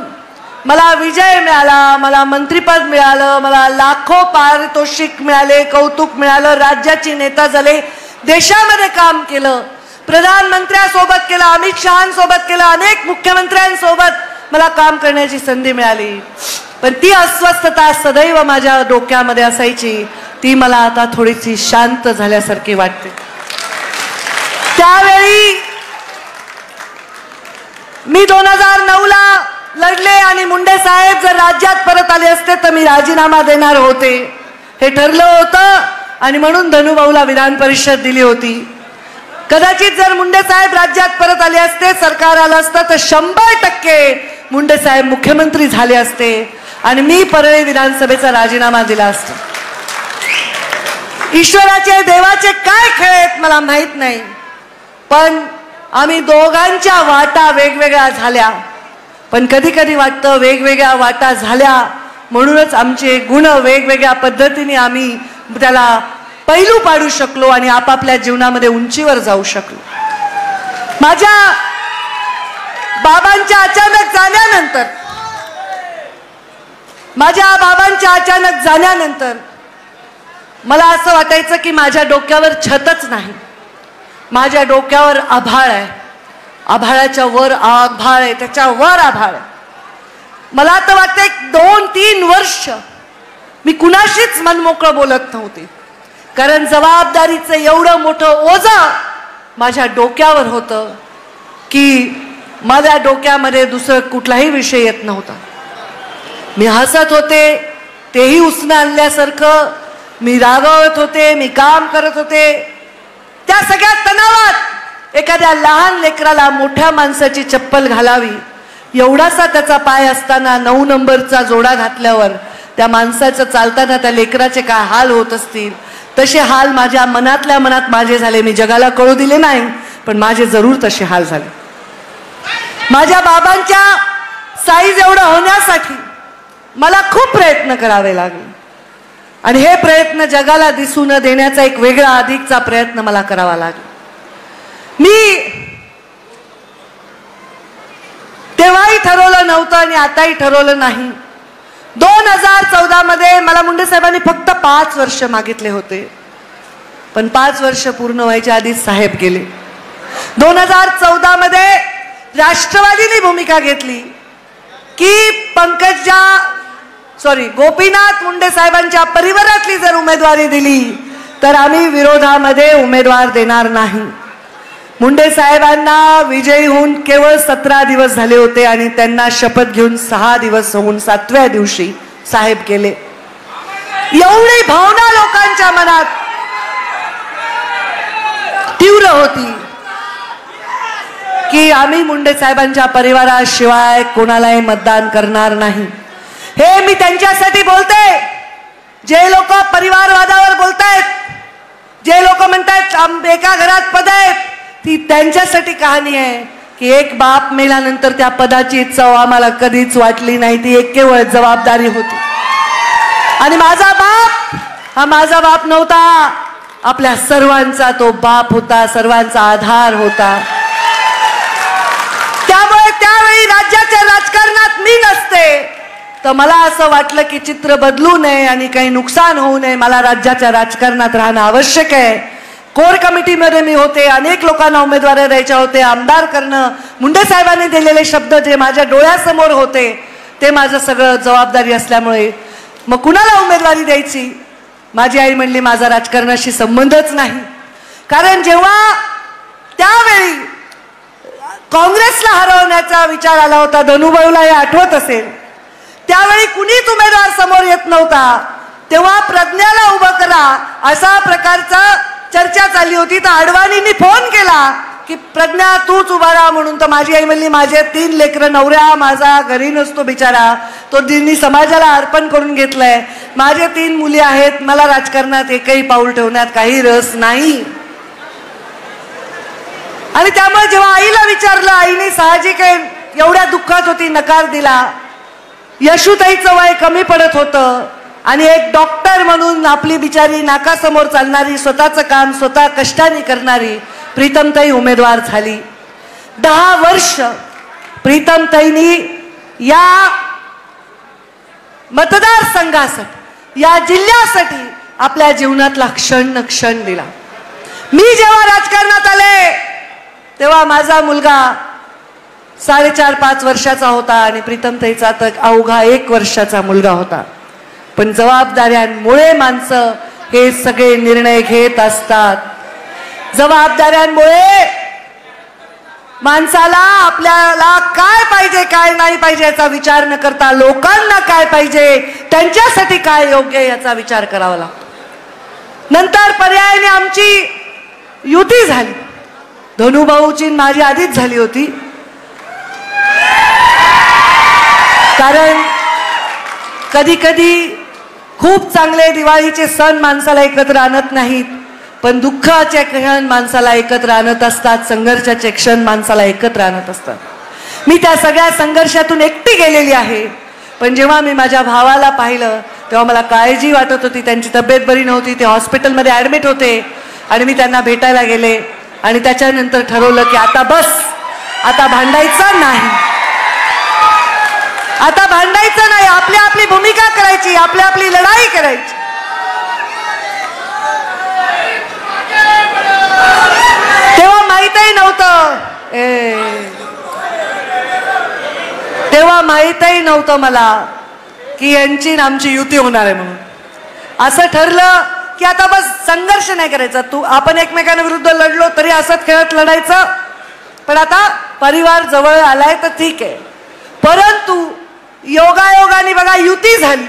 मला विजय मिळाला, मला मंत्रिपद मिळालं, मला लाखो पारितोषिक मिळाले, कौतुक मिळालं, राज्याची नेता झाले, देशामध्ये काम केलं, प्रधानमंत्र्यांसोबत केलं, अमित शहांसोबत केलं, अनेक मुख्यमंत्र्यांसोबत मला काम करण्याची संधी मिळाली. पण ती अस्वस्थता सदैव माझ्या डोक्यामध्ये असायची, ती मला आता थोडीशी शांत झाल्यासारखी वाटते. त्यावेळी मी 2009ला लढले आणि मुंडे साहेब जर राज्यात परत आले असते तर मी राजीनामा देणार होते, हे ठरलं होतं. आणि म्हणून धनुभाऊला विधान परिषद दिली होती. कदाचित जर मुंडे साहेब राज्यात परत आले असते, सरकार आलं असतं, तर 100% मुंडे साहेब मुख्यमंत्री झाले असते आणि मी परळी विधानसभेचा राजीनामा दिला असता. ईश्वराचे देवाचे काय खेळ आहेत मला माहित नाही, पण आम्ही दोघांच्या वाटा वेगवेगळ्या झाल्या. पण कधी कधी वाटतं वेगवेगळ्या वाटा झाल्या म्हणूनच आमचे गुण वेगवेगळ्या पद्धतीने आम्ही त्याला पैलू पाडू शकलो आणि आपापल्या जीवनामध्ये उंचीवर जाऊ शकलो. माझ्या बाबांच्या अचानक जाण्यानंतर मला असं वाटायचं की माझ्या डोक्यावर छतच नाही, माझ्या डोक्यावर आभाळ आहे, आभाळाच्या वर आभाळ आहे, त्याच्या वर आभाळ आहे. मला तर वाटतं 2-3 वर्ष मी कुणाशीच मनमोकळं बोलत नव्हते, कारण जबाबदारीचं एवढं मोठं ओझं माझ्या डोक्यावर होतं की माझ्या डोक्यामध्ये दुसरं कुठलाही विषय येत नव्हता. मी हसत होते तेही उसनं आणल्यासारखं, मी रागावत होते, मी काम करत होते. त्या सगळ्या तणावात एखाद्या लहान लेकराला मोठ्या माणसाची चप्पल घालावी एवढासा त्याचा पाय असताना 9 नंबरचा जोडा घातल्यावर त्या माणसाचं चालताना त्या लेकराचे काय हाल होत असतील, तसे हाल माझ्या मनातल्या मनात माझे झाले. मी जगाला कळू दिले नाही, पण माझे जरूर तसे हाल झाले. माझ्या बाबांच्या साईज एवढं होण्यासाठी मला खूप प्रयत्न करावे लागले आणि हे प्रयत्न जगाला दिसू न देण्याचा एक वेगळा अधिकचा प्रयत्न मला करावा लागला. मी तेव्हाही ठरवलं नव्हतं आणि आताही ठरवलं नाही. 2014 मध्ये मला मुंडे साहेबांनी फक्त 5 वर्ष मागितले होते, पण 5 वर्ष पूर्ण व्हायच्या आधीच साहेब गेले. 2014 मध्ये राष्ट्रवादीने भूमिका घेतली की गोपीनाथ मुंडे साहेबांच्या परिवारातली जर उमेदवारी दिली तर आम्ही विरोधामध्ये उमेदवार देणार नाही. मुंडे साहेबांना विजयी होऊन केवळ 17 दिवस झाले होते आणि त्यांना शपथ घेऊन 6 दिवस होऊन 7व्या दिवशी साहेब गेले. एवढी भावना लोकांच्या मनात तीव्र होती की आम्ही मुंडे साहेबांच्या परिवाराशिवाय कोणालाही मतदान करणार नाही. हे मी त्यांच्यासाठी बोलते जे लोक परिवारवादावर बोलतायत, जे लोक म्हणतायत एका घरात पद आहेत, ती त्यांच्यासाठी कहाणी आहे की एक बाप मेल्यानंतर त्या पदाची चव आम्हाला कधीच वाटली नाही. ती एक केवळ जबाबदारी होती आणि माझा बाप हा माझा बाप नव्हता, आपल्या सर्वांचा तो बाप होता, सर्वांचा आधार होता. त्यामुळे त्यावेळी राज्याच्या राजकारणात मी नसते तर मला असं वाटलं की चित्र बदलू नये आणि काही नुकसान होऊ नये, मला राज्याच्या राजकारणात राहणं आवश्यक आहे. कोर कमिटीमध्ये मी होते, अनेक लोकांना उमेदवारी द्यायच्या होते, आमदार करणं, मुंडे साहेबांनी दिलेले शब्द जे माझ्या डोळ्यासमोर होते ते माझं सगळं जबाबदारी असल्यामुळे मग कुणाला उमेदवारी द्यायची. माझी आई म्हणली माझा राजकारणाशी संबंधच नाही, कारण जेव्हा त्यावेळी काँग्रेसला हरवण्याचा विचार आला होता, धनुभाऊला हे आठवत असेल, त्यावेळी कुणीच उमेदवार समोर येत नव्हता, तेव्हा प्रज्ञाला उभं करा अशा प्रकारचा चर्चा चालली होती. तर अडवाणींनी फोन केला की प्रज्ञा तूच उभा राहा म्हणून. तर माझी आई म्हणली माझे 3 लेकरं, नवऱ्या माझा घरी नसतो बिचारा, तो दिनी समाजाला अर्पण करून घेतलंय, माझे 3 मुली आहेत, मला राजकारणात एकही पाऊल ठेवण्यात काही रस नाही. आणि त्यामुळे जेव्हा आईला विचारलं, आईने साहजिक एवढ्या दुःखात होती, नकार दिला. यशोताईचं वय कमी पडत होतं आणि एक डॉक्टर म्हणून आपली बिचारी नाकासमोर चालणारी, स्वतःचं काम स्वतः कष्टाने करणारी प्रीतमताई उमेदवार झाली. 10 वर्ष प्रीतमताईंनी या मतदारसंघासाठी, या जिल्ह्यासाठी आपल्या जीवनातला क्षण दिला. मी जेव्हा राजकारणात आले तेव्हा माझा मुलगा 4.5-5 वर्षाचा होता आणि प्रीतमताईचा तर अवघा 1 वर्षाचा मुलगा होता. पण जबाबदाऱ्यांमुळे माणसं हे सगळे निर्णय घेत असतात. जबाबदाऱ्यांमुळे माणसाला आपल्याला काय पाहिजे काय नाही पाहिजे याचा विचार न करता लोकांना काय पाहिजे, त्यांच्यासाठी काय योग्य याचा विचार करावा लागतो. नंतर पर्यायाने आमची युती झाली. धनुभाऊची माझी आधीच झाली होती, कारण कधी कधी खूप चांगले दिवाळीचे सण माणसाला एकत्र आणत नाहीत, पण दुःखाचे क्षण माणसाला एकत्र आणत असतात, संघर्षाचे क्षण माणसाला एकत्र आणत असतात. मी त्या सगळ्या संघर्षातून एकटी गेलेली आहे, पण जेव्हा मी माझ्या भावाला पाहिलं तेव्हा मला काळजी वाटत होती. त्यांची तब्येत बरी नव्हती, ते हॉस्पिटलमध्ये ॲडमिट होते आणि मी त्यांना भेटायला गेले आणि त्याच्यानंतर ठरवलं की आता बस, आता भांडायचं नाही. आता भांडायचं नाही, आपली आपली भूमिका करायची, आपली आपली लढाई करायची. तेव्हा माहीतही नव्हतं, तेव्हा माहीतही नव्हतं मला की यांची आणि आमची युती होणार आहे म्हणून. असं ठरलं की आता बस संघर्ष नाही करायचा, आपण एकमेकांविरुद्ध लढलो तरी असंच खेळत लढायचं. पण आता परिवार जवळ आलाय तर ठीक आहे. परंतु योगायोगाने बघा युती झाली.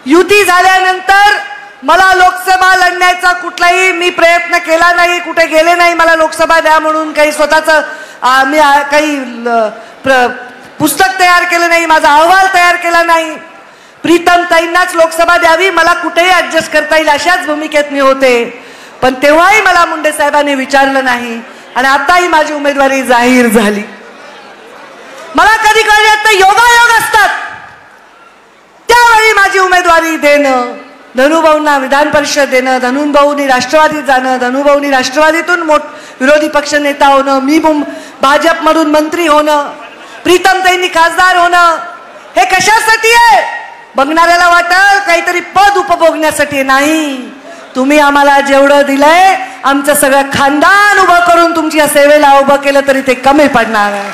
युती झाल्यानंतर मला लोकसभा लढण्याचा कुठलाही मी प्रयत्न केला नाही, कुठे गेले नाही मला लोकसभा द्या म्हणून, काही स्वतःचं मी काही पुस्तक तयार केलं नाही, माझा अहवाल तयार केला नाही. प्रीतम ताईंनाच लोकसभा द्यावी, मला कुठेही ऍडजस्ट करता येईल अशाच भूमिकेत मी होते. पण तेव्हाही मला मुंडे साहेबांनी विचारलं नाही आणि आताही माझी उमेदवारी जाहीर झाली. मला कधी कळत नाही योगायोग असतात, त्यावेळी माझी उमेदवारी देणं, धनुभाऊंना विधान परिषद देणं, धनुभाऊंनी राष्ट्रवादीत जाणं, धनुभाऊंनी राष्ट्रवादीतून विरोधी पक्ष नेता होणं, मी भाजपमधून मंत्री होणं, प्रीतमताईंनी खासदार होणं, हे कशासाठी आहे? बघणाऱ्याला वाटल काहीतरी पद उपभोगण्यासाठी. नाही, तुम्ही आम्हाला जेवढं दिलंय आमचं सगळं खानदान उभं करून तुमच्या सेवेला उभं केलं तरी ते कमी पडणार आहे.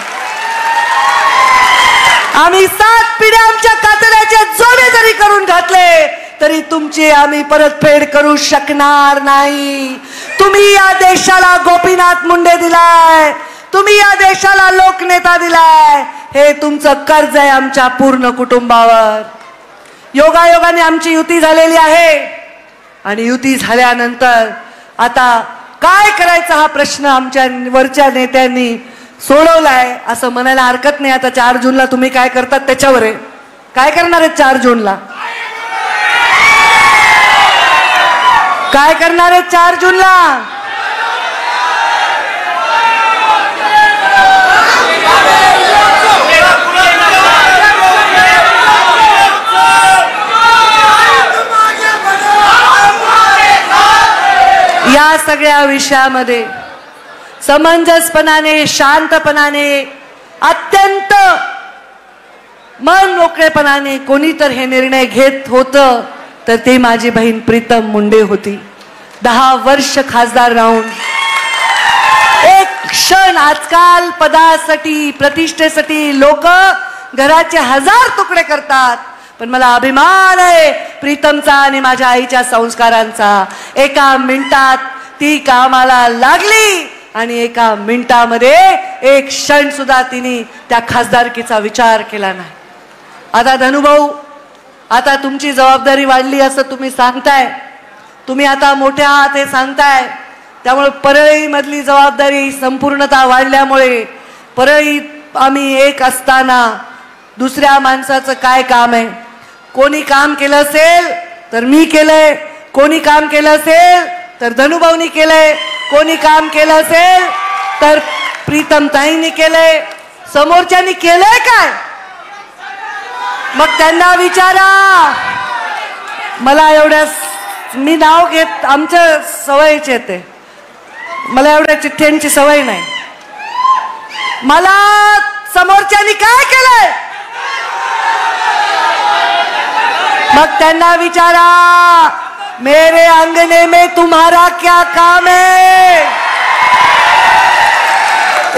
आम्ही 7 पिढ्या आमच्या कातड्याचे जोडे जरी करून घातले तरी तुमची आम्ही परतफेड करू शकणार नाही. तुम्ही या देशाला गोपीनाथ मुंडे दिलाय, तुम्ही या देशाला लोकनेता दिलाय, हे तुमचं कर्ज आहे आमच्या पूर्ण कुटुंबावर. योगायोगाने आमची युती झालेली आहे आणि युती झाल्यानंतर आता काय करायचा हा प्रश्न आमच्या वरच्या नेत्यांनी सोडवलाय असं म्हणायला हरकत नाही. आता 4 जूनला तुम्ही काय करतात त्याच्यावर आहे. काय करणार आहेत 4 जूनला? काय करणार आहेत 4 जूनला? या सगळ्या विषयामध्ये समंजसपणाने, शांतपणाने, अत्यंत मन मोकळेपणाने कोणी तर हे निर्णय घेत होतं तर ते माझी बहीण प्रीतम मुंडे होती. 10 वर्ष खासदार राहून एक क्षण, आजकाल पदासाठी प्रतिष्ठेसाठी लोक घराचे 1000 तुकडे करतात, पण मला अभिमान आहे प्रीतमचा आणि माझ्या आईच्या संस्कारांचा. एका मिनिटात ती कामाला लागली आणि एका मिनिटामध्ये एक क्षण सुद्धा तिने त्या खासदारकीचा विचार केला नाही. आता धनुभाऊ, आता तुमची जबाबदारी वाढली असं तुम्ही सांगताय, तुम्ही आता मोठे आहात हे सांगताय, त्यामुळे परळी मधली जबाबदारी संपूर्णता वाढल्यामुळे परळीत आम्ही एक असताना दुसऱ्या माणसाचं काय काम आहे? कोणी काम केलं असेल तर मी केलंय, कोणी काम केलं असेल तर धनुभाऊनी केलंय, कोणी काम केलं असेल तर प्रीतम ताईंनी केलंय, समोरच्यांनी केलंय काय? मग त्यांना विचारा. मला एवढ्या मी नाव घेत आमच्या सवयीचे ते, मला एवढ्या चिठ्ठ्यांची सवय नाही. मला समोरच्यांनी काय केलंय मग त्यांना विचारा. मेरे अंगने में तुम्हारा क्या काम है?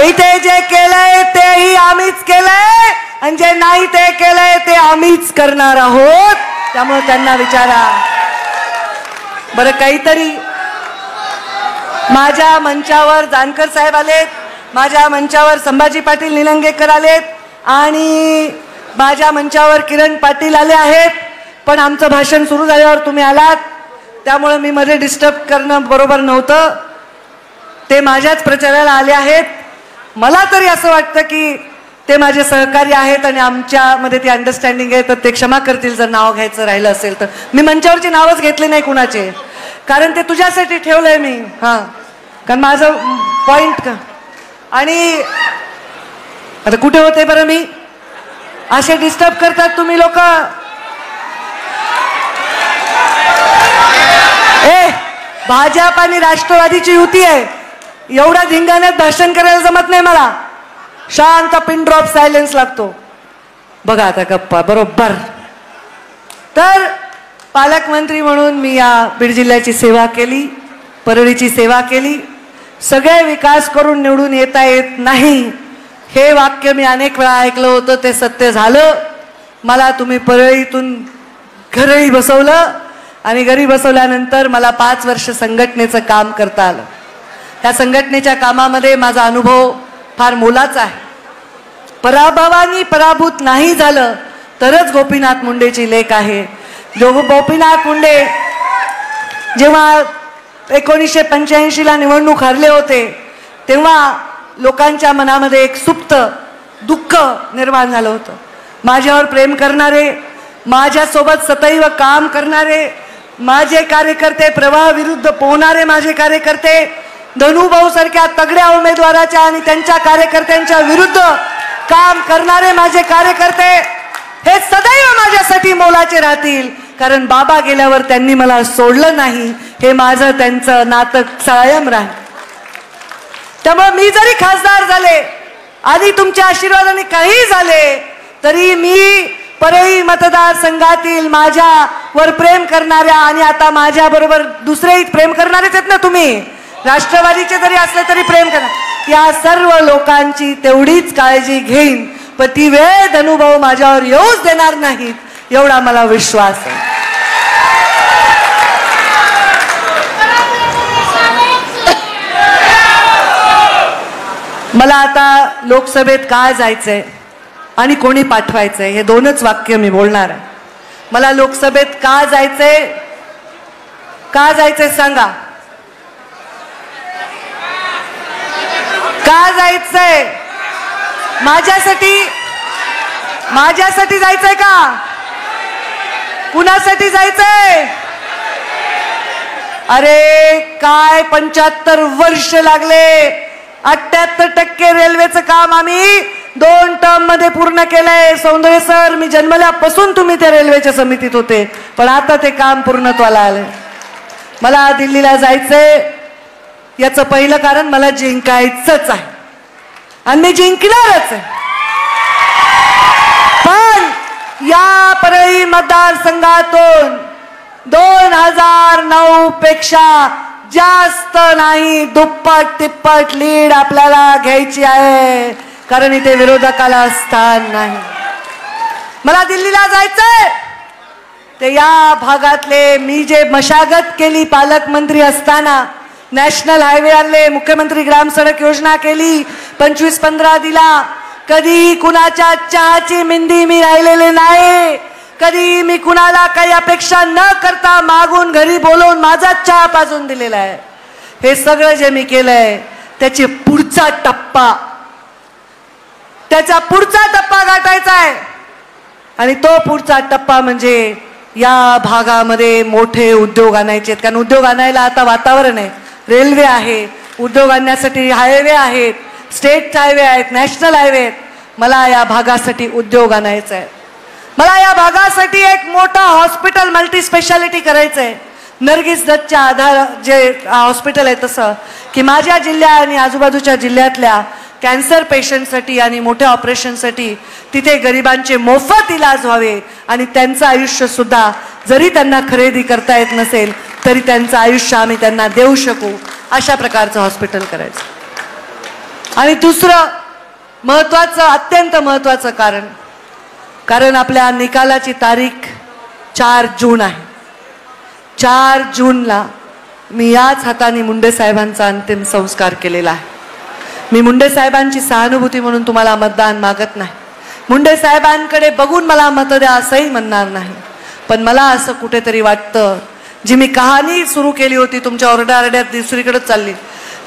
इथे जे केलंय तेही आम्हीच केलंय आणि जे नाही ते केलंय ते आम्हीच करणार आहोत. त्यामुळे त्यांना विचारा. बरं, काहीतरी माझ्या मंचावर जानकर साहेब आलेत, माझ्या मंचावर संभाजी पाटील निलंगेकर आलेत आणि माझ्या मंचावर किरण पाटील आले आहेत. पण आमचं भाषण सुरू झाल्यावर तुम्ही आलात, त्यामुळे मी मध्ये डिस्टर्ब करणं बरोबर नव्हतं. ते माझ्याच प्रचाराला आले आहेत. मला तरी असं वाटतं की ते माझे सहकारी आहेत आणि आमच्यामध्ये ती अंडरस्टँडिंग आहे, तर ते क्षमा करतील जर नाव घ्यायचं राहिलं असेल तर. मी मंचावरची नावच घेतली नाही कुणाचे, कारण ते तुझ्यासाठी ठेवलंय मी. हां, कारण माझं पॉइंट का. आणि आता कुठे होते बरं मी? असे डिस्टर्ब करतात तुम्ही लोक. भाजप आणि राष्ट्रवादीची युती आहे, एवढ्या धिंगाण्यात भाषण करायला जमत नाही मला. शांत पिन ड्रॉप सायलेन्स लागतो. बघा आता गप्पा बरोबर. तर पालकमंत्री म्हणून मी या बीड जिल्ह्याची सेवा केली, परळीची सेवा केली. सगळे विकास करून निवडून येता येत नाही हे वाक्य मी अनेक वेळा ऐकलं होतं, ते सत्य झालं. मला तुम्ही परळीतून घरही बसवलं आणि घरी बसवल्यानंतर मला 5 वर्ष संघटनेचं काम करता आलं. त्या संघटनेच्या कामामध्ये माझा अनुभव फार मोलाचा आहे. पराभवानी पराभूत नाही झालं तरच गोपीनाथ मुंडेची लेख आहे. जो गोपीनाथ मुंडे जेव्हा 1985ला निवडणूक हरले होते तेव्हा लोकांच्या मनामध्ये एक सुप्त दुःख निर्माण झालं होतं. माझ्यावर प्रेम करणारे, माझ्यासोबत सदैव काम करणारे माझे कार्यकर्ते, प्रवाह विरुद्ध पोहणारे माझे कार्यकर्ते, धनुभाऊ सारख्या तगड्या उमेदवाराच्या आणि त्यांच्या कार्यकर्त्यांच्या विरुद्ध काम करणारे माझे कार्यकर्ते हे सदैव माझ्यासाठी मोलाचे राहतील. कारण बाबा गेल्यावर त्यांनी मला सोडलं नाही, हे माझं त्यांचं नातं कायम राहील. त्यामुळे मी जरी खासदार झाले आणि तुमच्या आशीर्वादाने काही झाले तरी मी परळी मतदारसंघातील माझ्यावर प्रेम करणाऱ्या आणि आता माझ्या बरोबर दुसरेही प्रेम करणारेच आहेत ना, तुम्ही राष्ट्रवादीचे जरी असले तरी प्रेम करा, या सर्व लोकांची तेवढीच काळजी घेईन. पण ती वेळ धनुभाऊ माझ्यावर येऊच देणार नाहीत एवढा मला विश्वास आहे. मला आता लोकसभेत का जायचंय आणि कोणी पाठवायचंय हे 2च वाक्य मी बोलणार आहे. मला लोकसभेत का जायचंय सांगा. का जायचंय? माझ्यासाठी जायचंय का? कुणासाठी जायचंय? अरे काय 75 वर्ष लागले. 78% रेल्वेचं काम आम्ही 2 टर्म मध्ये पूर्ण केलंय. सौंदर्य सर, मी जन्मल्यापासून तुम्ही त्या रेल्वेच्या समितीत होते, पण आता ते काम पूर्णत्वाला आलंय. मला दिल्लीला जायचंय याचं पहिलं कारण मला जिंकायचंच आहे आणि मी जिंकणारच आहे. पण या परळी मतदारसंघातून 2009 पेक्षा जास्त नाही, दुप्पट तिप्पट लीड आपल्याला घ्यायची आहे. कारण इथे विरोधकाला स्थान नाही. मला दिल्लीला जायचंय ते या भागातले मी जे मशागत केली पालकमंत्री असताना, नॅशनल हायवे आणले, मुख्यमंत्री ग्राम सडक योजना केली, 25-15 दिला. कधी कुणाच्या चहाची मिंदी मी राहिलेले नाही. कधी मी कुणाला काही अपेक्षा न करता मागून घरी बोलवून माझा चहा पाजून दिलेला आहे. हे सगळं जे मी केलंय त्याचा पुढचा टप्पा गाठायचा आहे. आणि तो पुढचा टप्पा म्हणजे या भागामध्ये मोठे उद्योग आणायचे आहेत. कारण उद्योग आणायला आता वातावरण आहे. रेल्वे आहे, उद्योग आणण्यासाठी हायवे आहेत, स्टेट हायवे आहेत, नॅशनल हायवे आहेत. मला या भागासाठी उद्योग आणायचा आहे. मला या भागासाठी एक मोठा हॉस्पिटल मल्टी स्पेशालिटी करायचं आहे. नर्गिस दत्तच्या आधार जे हॉस्पिटल आहे तसं की माझ्या जिल्ह्या आणि आजूबाजूच्या जिल्ह्यातल्या कॅन्सर पेशंटसाठी आणि मोठ्या ऑपरेशनसाठी तिथे गरिबांचे मोफत इलाज व्हावे आणि त्यांचं आयुष्य सुद्धा जरी त्यांना खरेदी करता येत नसेल तरी त्यांचं आयुष्य आम्ही त्यांना देऊ शकू अशा प्रकारचं हॉस्पिटल करायचं. आणि दुसरं महत्त्वाचं, अत्यंत महत्त्वाचं कारण आपल्या निकालाची तारीख 4 जून आहे. 4 जूनला मी याच हाताने मुंडे साहेबांचा अंतिम संस्कार केलेला आहे. मी मुंडे साहेबांची सहानुभूती म्हणून तुम्हाला मतदान मागत नाही. मुंडे साहेबांकडे बघून मला मत द्या असंही म्हणणार नाही. पण मला असं कुठेतरी वाटतं, जी मी कहाणी सुरू केली होती तुमच्या ओरडारड्यात दुसरीकडे चालली,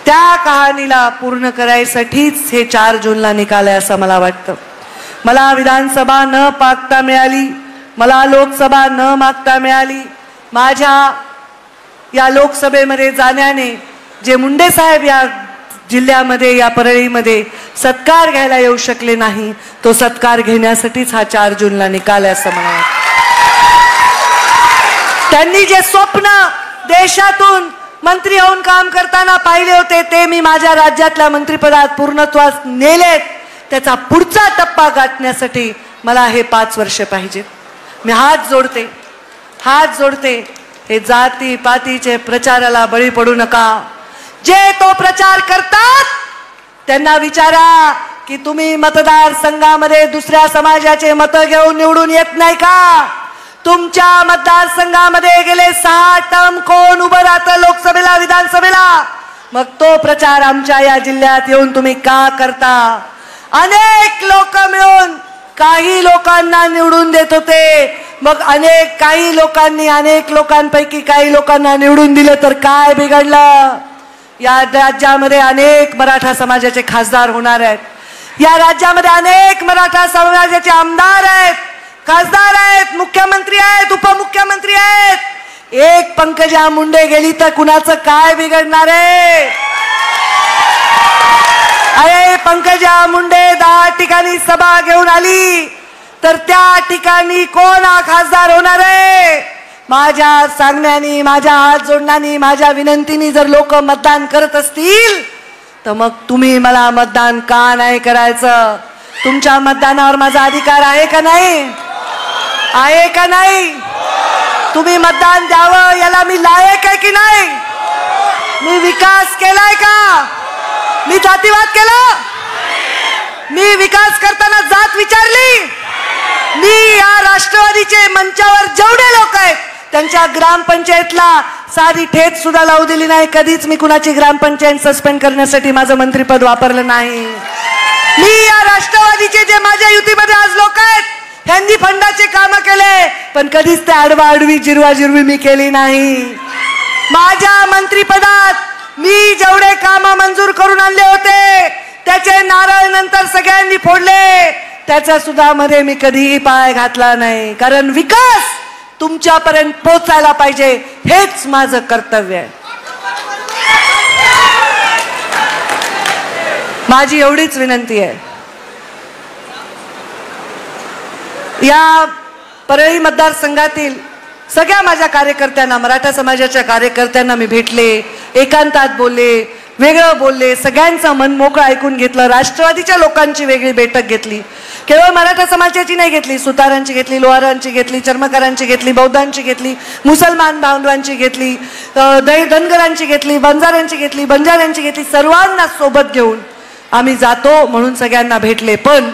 त्या कहाणीला पूर्ण करायसाठीच हे 4 जूनला निकाल आहे असं मला वाटतं. मला विधानसभा न मागता मिळाली, मला लोकसभा न मागता मिळाली. माझ्या या लोकसभेमध्ये जाण्याने जे मुंडे साहेब या जिल्ह्यामध्ये, या परळीमध्ये सत्कार घ्यायला येऊ शकले नाही, तो सत्कार घेण्यासाठीच हा 4 जूनला निकाल आहे असं मला वाटतं. त्यांनी जे स्वप्न देशातून मंत्री होऊन काम करताना पाहिले होते ते मी माझ्या राज्यातल्या मंत्रिपदात पूर्णत्वास नेलेत. त्याचा पुढचा टप्पा गाठण्यासाठी मला हे 5 वर्ष पाहिजे. मी हात जोडते. हे जाती पातीचे प्रचाराला बळी पडू नका. जे तो प्रचार करतात त्यांना विचारा की तुम्ही मतदारसंघामध्ये दुसऱ्या समाजाचे मतं घेऊन निवडून येत नाही का? तुमच्या मतदारसंघामध्ये गेले 6 टर्म कोण उभं राहतं लोकसभेला विधानसभेला? मग तो प्रचार आमच्या या जिल्ह्यात येऊन तुम्ही का करता? अनेक लोक मिळून काही लोकांना निवडून देत होते. मग काही लोकांनी अनेक लोकांपैकी काही लोकांना निवडून दिलं तर काय बिघडलं? या राज्यामध्ये अनेक मराठा समाजाचे खासदार होणार आहेत. या राज्यामध्ये अनेक मराठा समाजाचे आमदार आहेत, खासदार आहेत, मुख्यमंत्री आहेत, उपमुख्यमंत्री आहेत. एक पंकजा मुंडे गेली तर कुणाचं काय बिघडणार आहे? अरे पंकजा मुंडे 10 ठिकाणी सभा घेऊन आली तर त्या ठिकाणी कोण खासदार होणार आहे? माझ्या सांगण्यानी, माझ्या हात जोडण्यानी, माझ्या विनंतीनी जर लोक मतदान करत असतील तर मग तुम्ही मला मतदान का नाही करायचं? तुमच्या मतदानावर माझा अधिकार आहे का नाही? आहे का नाही? तुम्ही मतदान द्यावं याला मी लायक आहे की नाही? मी विकास केलाय का? मी जातीवाद केला? मी विकास करताना जात विचारली? मी या राष्ट्रवादीचे मंचावर जेवढे लोक आहेत त्यांच्या ग्रामपंचायतला साधी ठेच सुद्धा लावू दिली नाही. कधीच मी कुणाची ग्रामपंचायत सस्पेंड करण्यासाठी माझं मंत्रिपद वापरलं नाही. मी या राष्ट्रवादीचे जे माझ्या युतीमध्ये आज लोक आहेत ह्यांनी फंडाचे काम केले पण कधीच ते आडवाआडवी जिरवाजिरवी मी केली नाही. माझ्या मंत्रिपदात मी जेवढे काम मंजूर करून आणले होते त्याचे नारळ नंतर सगळ्यांनी फोडले. त्याच्या सुद्धा मध्ये मी कधीही पाय घातला नाही. कारण विकास तुमच्यापर्यंत पोहोचायला पाहिजे हेच माझं कर्तव्य आहे. माझी एवढीच विनंती आहे. या परळी मतदारसंघातील सगळ्या माझ्या कार्यकर्त्यांना, मराठा समाजाच्या कार्यकर्त्यांना मी भेटले, एकांतात बोलले, वेगळं बोलले, सगळ्यांचं मन मोकळं ऐकून घेतलं. राष्ट्रवादीच्या लोकांची वेगळी बैठक घेतली. केवळ मराठा समाजाची नाही घेतली, सुतारांची घेतली, लोहारांची घेतली, चर्मकारांची घेतली, बौद्धांची घेतली, मुसलमान बांधवांची घेतली, धनगरांची घेतली, बंजाऱ्यांची घेतली, बंजाऱ्यांची घेतली. सर्वांना सोबत घेऊन आम्ही जातो म्हणून सगळ्यांना भेटले. पण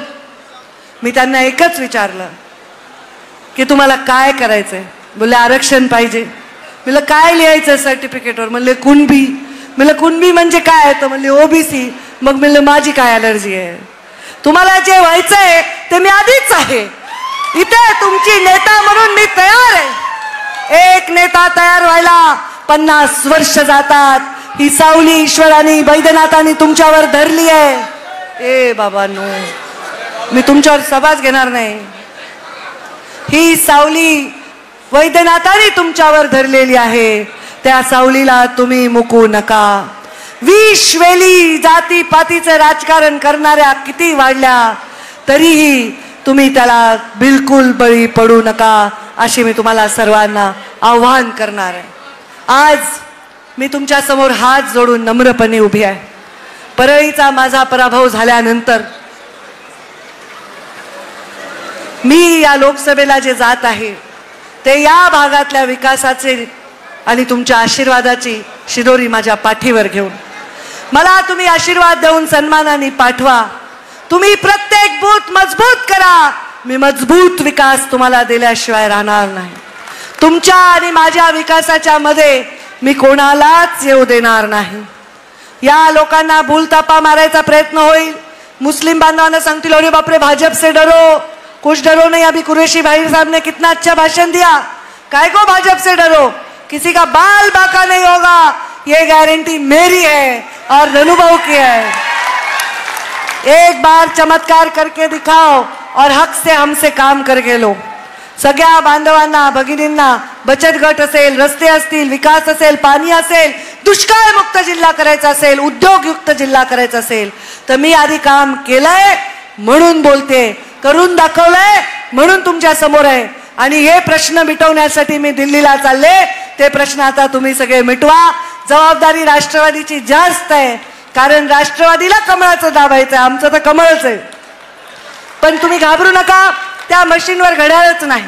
मी त्यांना एकच विचारलं की तुम्हाला काय करायचंय? बोलले आरक्षण पाहिजे. म्हणलं काय लिहायचं सर्टिफिकेटवर? म्हणले कुणबी. म्हणलं कुणबी म्हणजे काय? तर म्हणले ओबीसी. मग म्हणलं माझी काय अलर्जी आहे? तुम्हाला जे व्हायचंय ते मी आधीच आहे. इथे तुमची नेता म्हणून मी तयार आहे. एक नेता तयार व्हायला 50 वर्ष जातात. ही सावली ईश्वराने बैद्यनाथाने तुमच्यावर धरली आहे. ए बाबांनो, मी तुमच्यावर सभाच घेणार नाही. ही सावली वैद्यनाथाने तुमच्यावर धरलेली आहे. त्या सावलीला तुम्ही मुकू नका. विश्वेली जाती पातीचं राजकारण करणाऱ्या किती वाढल्या तरीही तुम्ही त्याला बिलकुल बळी पडू नका अशी मी तुम्हाला सर्वांना आव्हान करणार आहे. आज मी तुमच्या समोर हात जोडून नम्रपणे उभी आहे. परळीचा माझा पराभव झाल्यानंतर मी या लोकसभेला जे जात आहे ते या भागातल्या विकासाचे आणि तुमच्या आशीर्वादाची शिदोरी माझ्या पाठीवर घेऊन मला तुम्ही आशीर्वाद देऊन सन्मानाने पाठवा. तुम्ही प्रत्येक बूथ मजबूत करा. मी मजबूत विकास तुम्हाला दिल्याशिवाय राहणार नाही. तुमच्या आणि माझ्या विकासाच्या मध्ये मी कोणालाच येऊ देणार नाही. या लोकांना भूलतापा मारायचा प्रयत्न होईल. मुस्लिम बांधवांना सांगतील अरे बापरे भाजप से डरो, कुछ डरो नहीं. अभी कुरैशी भाई साहब ने कितना अच्छा भाषण दिया. काय को भाजप से डरो, किसी का बाल बाका नहीं होगा, ये गारंटी मेरी है और अनुभव की है. एक बार चमत्कार करके दिखाओ और हक से हमसे काम करके लो. सगळ्या बांधवांना, भगिनींना बचत गट असेल, रस्ते असतील, विकास असेल, पाणी असेल, दुष्काळ मुक्त जिल्हा करायचा असेल, उद्योगयुक्त जिल्हा करायचा असेल तर मी आधी काम केलंय म्हणून बोलते, करून दाखवलंय म्हणून तुमच्या समोर आहे. आणि हे प्रश्न मिटवण्यासाठी मी दिल्लीला चालले. ते प्रश्न आता तुम्ही सगळे मिटवा. जबाबदारी राष्ट्रवादीची जास्त आहे कारण राष्ट्रवादीला कमळाचं दाबायचं आहे. आमचं तर कमळच आहे. पण तुम्ही घाबरू नका. त्या मशीनवर घड्याळच नाही.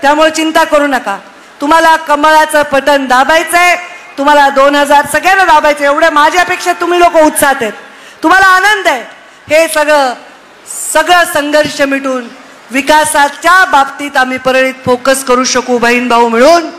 त्यामुळे चिंता करू नका. तुम्हाला कमळाचं बटन दाबायचंय, तुम्हाला 2000 सगळ्यांना दाबायचं. एवढ्या माझ्यापेक्षा तुम्ही लोक उत्साहात आहेत, तुम्हाला आनंद आहे. हे सगळं संघर्ष मिटून विकासाच्या बाबतीत आम्ही परळीत फोकस करू शकू बहीण भाऊ मिळून.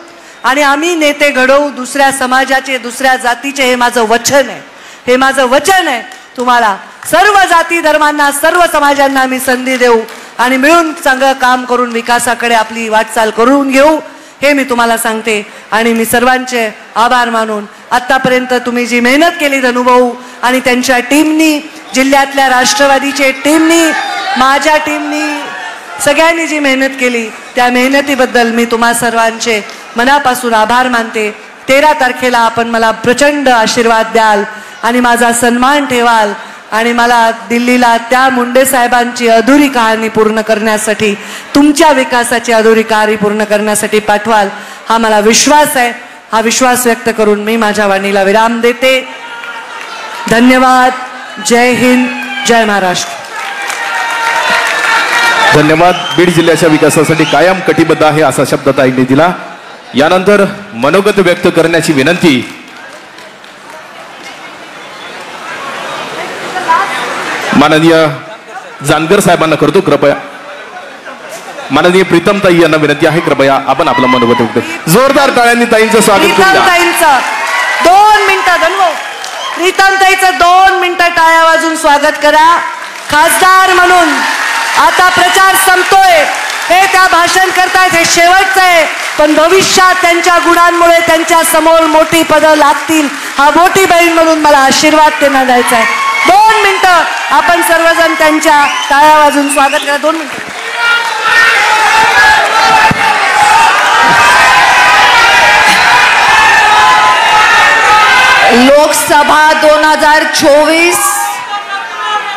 आणि आम्ही नेते घडवू दुसऱ्या समाजाचे, दुसऱ्या जातीचे. हे माझं वचन आहे, हे माझं वचन आहे. तुम्हाला सर्व जाती धर्मांना, सर्व समाजांना आम्ही संधी देऊ आणि मिळून चांगलं काम करून विकासाकडे आपली वाटचाल करून घेऊ, हे मी तुम्हाला सांगते. आणि मी सर्वांचे आभार मानून आतापर्यंत तुम्ही जी मेहनत केली धनुभाऊ आणि त्यांच्या टीमनी, जिल्ह्यातल्या राष्ट्रवादीचे टीमनी, माझ्या टीमनी, सगळ्यांनी जी मेहनत केली त्या मेहनतीबद्दल मी तुम्हा सर्वांचे मनापासून आभार मानते. 13 तारखेला आपण मला प्रचंड आशीर्वाद द्याल आणि माझा सन्मान ठेवाल आणि मला दिल्लीला त्या मुंडे साहेबांची अधुरी कहाणी पूर्ण करण्यासाठी, तुमच्या विकासाची अधुरी कहाणी पूर्ण करण्यासाठी पाठवाल, हा मला विश्वास आहे. हा विश्वास व्यक्त करून मी माझ्या वाणीला विराम देते. धन्यवाद. जय हिंद, जय महाराष्ट्र. धन्यवाद. बीड जिल्ह्याच्या विकासासाठी कायम कटिबद्ध आहे असा शब्द ताईंनी दिला. यानंतर मनोगत व्यक्त करण्याची विनंती माननीय जानकर साहेबांना करतो. कृपया माननीय प्रीतम ताई यांना विनंती आहे, कृपया आपण आपलं मनोगत व्यक्त. जोरदार टाळ्यांनी ताईंचं स्वागत करूया. ताईंचं 2 मिनिटं धन्यवाद. प्रीतम ताईचं 2 मिनिटं टाळ्या वाजून स्वागत करा. खासदार म्हणून आता प्रचार संपतोय, हे त्या भाषण करतायत, हे शेवटचं आहे. पण भविष्यात त्यांच्या गुणांमुळे त्यांच्या समोर मोठी पदं लागतील, हा मोठी बहीण म्हणून मला आशीर्वाद त्यांना द्यायचा आहे. 2 मिनिटं आपण सर्वजण त्यांच्या टाळ्या वाजून स्वागत करा. 2 मिनिटं. लोकसभा 2024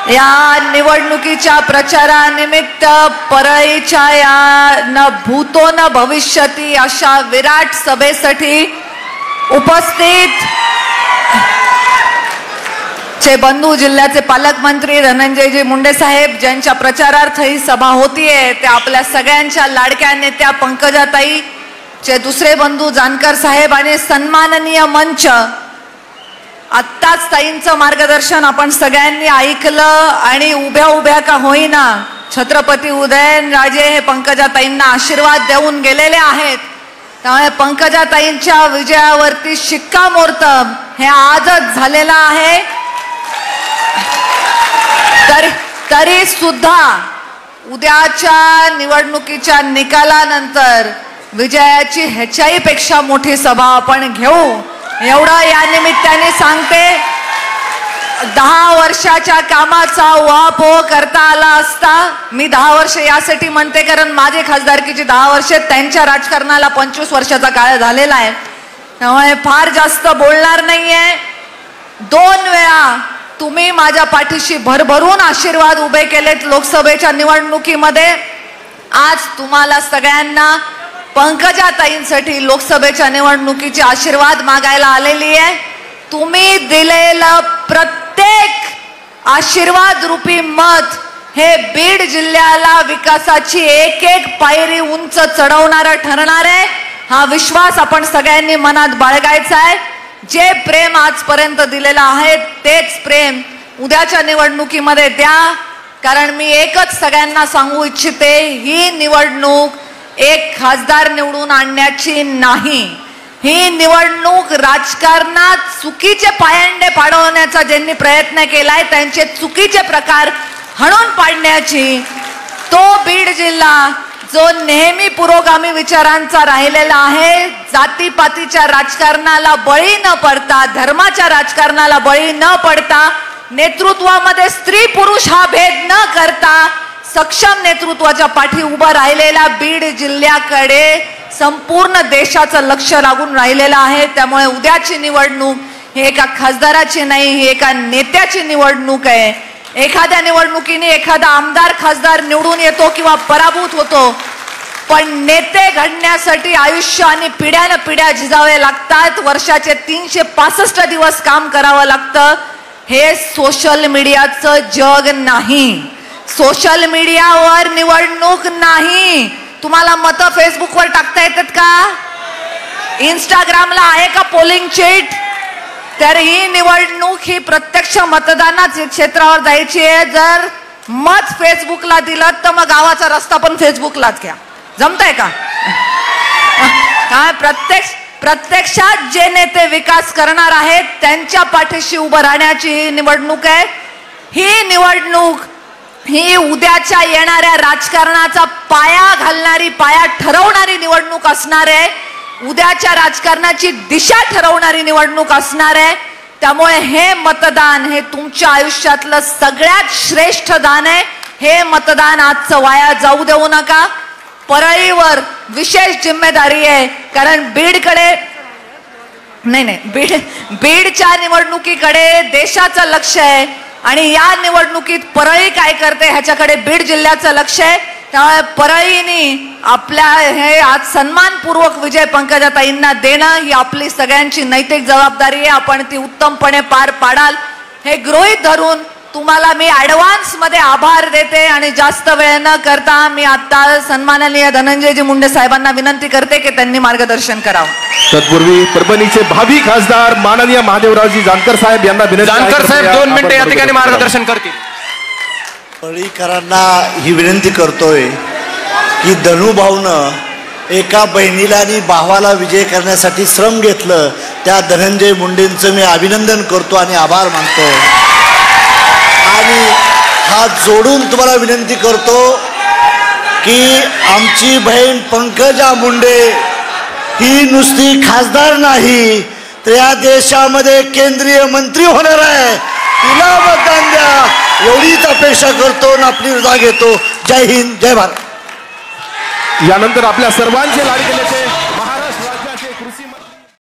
या निवडणुकीच्या प्रचारानिमित्त परळीच्या या न भूतो न भविष्यती अशा विराट सभेसाठी उपस्थित चे बंधू, जिल्ह्याचे पालकमंत्री धनंजयजी मुंडे साहेब, ज्यांच्या प्रचारार्थ ही सभा होतीये, त्या आपल्या सगळ्यांच्या लाडक्या नेत्या पंकजाताई चे दुसरे बंधू जानकर साहेब आणि सन्माननीय मंच. आत्ताच ताईंचं मार्गदर्शन आपण सगळ्यांनी ऐकलं आणि उभ्या उभ्या का होईना छत्रपती उदयनराजे हे पंकजाताईंना आशीर्वाद देऊन गेलेले आहेत. त्यामुळे पंकजाताईंच्या विजयावरती शिक्कामोर्तब हे आजच झालेलं आहे. तरी सुद्धा उद्याच्या निवडणुकीच्या निकालानंतर विजयाची ह्याच्याही पेक्षा मोठी सभा आपण घेऊ, एवढं या निमित्ताने सांगते. 10 वर्षाच्या कामाचा उहापोह करता आला असता. मी 10 वर्ष यासाठी म्हणते कारण माझे खासदारकीची 10 वर्ष, त्यांच्या राजकारणाला 25 वर्षाचा काळ झालेला आहे. त्यामुळे फार जास्त बोलणार नाहीये. 2 वेळा तुम्ही माझ्या पाठीशी भरभरून आशीर्वाद उभे केलेत लोकसभेच्या निवडणुकीमध्ये. आज तुम्हाला सगळ्यांना पंकजाताईंसाठी लोकसभेच्या निवडणुकीचे आशीर्वाद मागायला आलेली आहे. तुम्ही दिलेलं प्रत्येक आशीर्वाद रूपी मत हे बीड जिल्ह्याला विकासाची एक एक पायरी उंच चढवणारं ठरणार आहे. हा विश्वास आपण सगळ्यांनी मनात बाळगायचा आहे. जे प्रेम आजपर्यंत दिलेलं आहे तेच प्रेम उद्याच्या निवडणुकीमध्ये द्या. कारण मी एकच सगळ्यांना सांगू इच्छिते, ही निवडणूक एक खासदार निवडून आणण्याची नाही. ही निवडणूक राजकारणात चुकीचे पायंडे पाडवण्याचा ज्यांनी प्रयत्न केलाय त्यांचे चुकीचे प्रकार हाणून पाडण्याची. तो बीड जिल्हा जो नेहमी पुरोगामी विचारांचा राहिलेला आहे, जातीपातीच्या राजकारणाला बळी न पडता, धर्माच्या राजकारणाला बळी न पडता, नेतृत्वामध्ये स्त्री पुरुष हा भेद न करता सक्षम नेतृत्वाच्या पाठी उभं राहिलेला बीड जिल्ह्याकडे संपूर्ण देशाचं लक्ष लागून राहिलेलं आहे. त्यामुळे उद्याची निवडणूक ही एका खासदाराची नाही, ही एका नेत्याची निवडणूक आहे. एखाद्या निवडणुकीने एखादा आमदार खासदार निवडून येतो किंवा पराभूत होतो, पण नेते घडण्यासाठी आयुष्य आणि पिढ्यान पिढ्या झिजावे लागतात. वर्षाचे 365 दिवस काम करावं लागतं. हे सोशल मीडियाचं जग नाही. सोशल मीडियावर निवड निवडणूक नाही. तुम्हाला मतं फेसबुकवर टाकता येतात का? इंस्टाग्रामला आहे का पोलिंग चिट? तर ही निवडणूक ही प्रत्यक्ष मतदानाच्या क्षेत्रावर जायची आहे. जर मत फेसबुकला दिलं तर मग गावाचा रस्ता पण फेसबुकलाच घ्या. जमतंय का? प्रत्यक्षात जे नेते विकास करणार आहेत त्यांच्या पाठीशी उभं राहण्याची ही निवडणूक आहे. ही निवडणूक ही उद्याच्या येणाऱ्या राजकारणाचा पाया घालणारी, पाया ठरवणारी निवडणूक असणार आहे. उद्याच्या राजकारणाची दिशा ठरवणारी निवडणूक असणार आहे. त्यामुळे हे मतदान हे तुमच्या आयुष्यातलं सगळ्यात श्रेष्ठ दान आहे. हे मतदान आजचं वाया जाऊ देऊ नका. परळीवर विशेष जिम्मेदारी आहे, कारण बीडकडे बीडच्या निवडणुकीकडे देशाचं लक्ष आहे आणि या निवडणुकीत परळी काय करते ह्याच्याकडे बीड जिल्ह्याचं लक्ष आहे. त्यामुळे परळीनी आपल्या हे आज सन्मानपूर्वक विजय पंकजाताईंना देणं ही आपली सगळ्यांची नैतिक जबाबदारी आहे. आपण ती उत्तमपणे पार पाडाल हे गृहीत धरून तुम्हाला मी ऍडव्हान्स मध्ये आभार देते आणि जास्त वेळ न करता मी आता सन्माननीय धनंजयजी मुंडे साहेबांना विनंती करते की त्यांनी मार्गदर्शन करावं. तत्पूर्वी परभणीचे भावी खासदार माननीय महादेवरावजी जानकर साहेब यांना विनंती. जानकर साहेब 2 मिनिटे या ठिकाणी मार्गदर्शन करतील. परळीकरांना ही विनंती करतोय की धनुभाऊनं एका बहिणीला आणि भावाला विजय करण्यासाठी श्रम घेतलं. त्या धनंजय मुंडेंचं मी अभिनंदन करतो आणि आभार मानतो आणि हात जोडून तुम्हाला विनंती करतो की आमची बहीण पंकजा मुंडे ही नुसती खासदार नाही तर या देशामध्ये केंद्रीय मंत्री होणार आहे. तिला मतदान द्या एवढीच अपेक्षा करतो आणि आपली रजा घेतो. जय हिंद, जय भारत. यानंतर आपल्या सर्वांचे लाडके नेते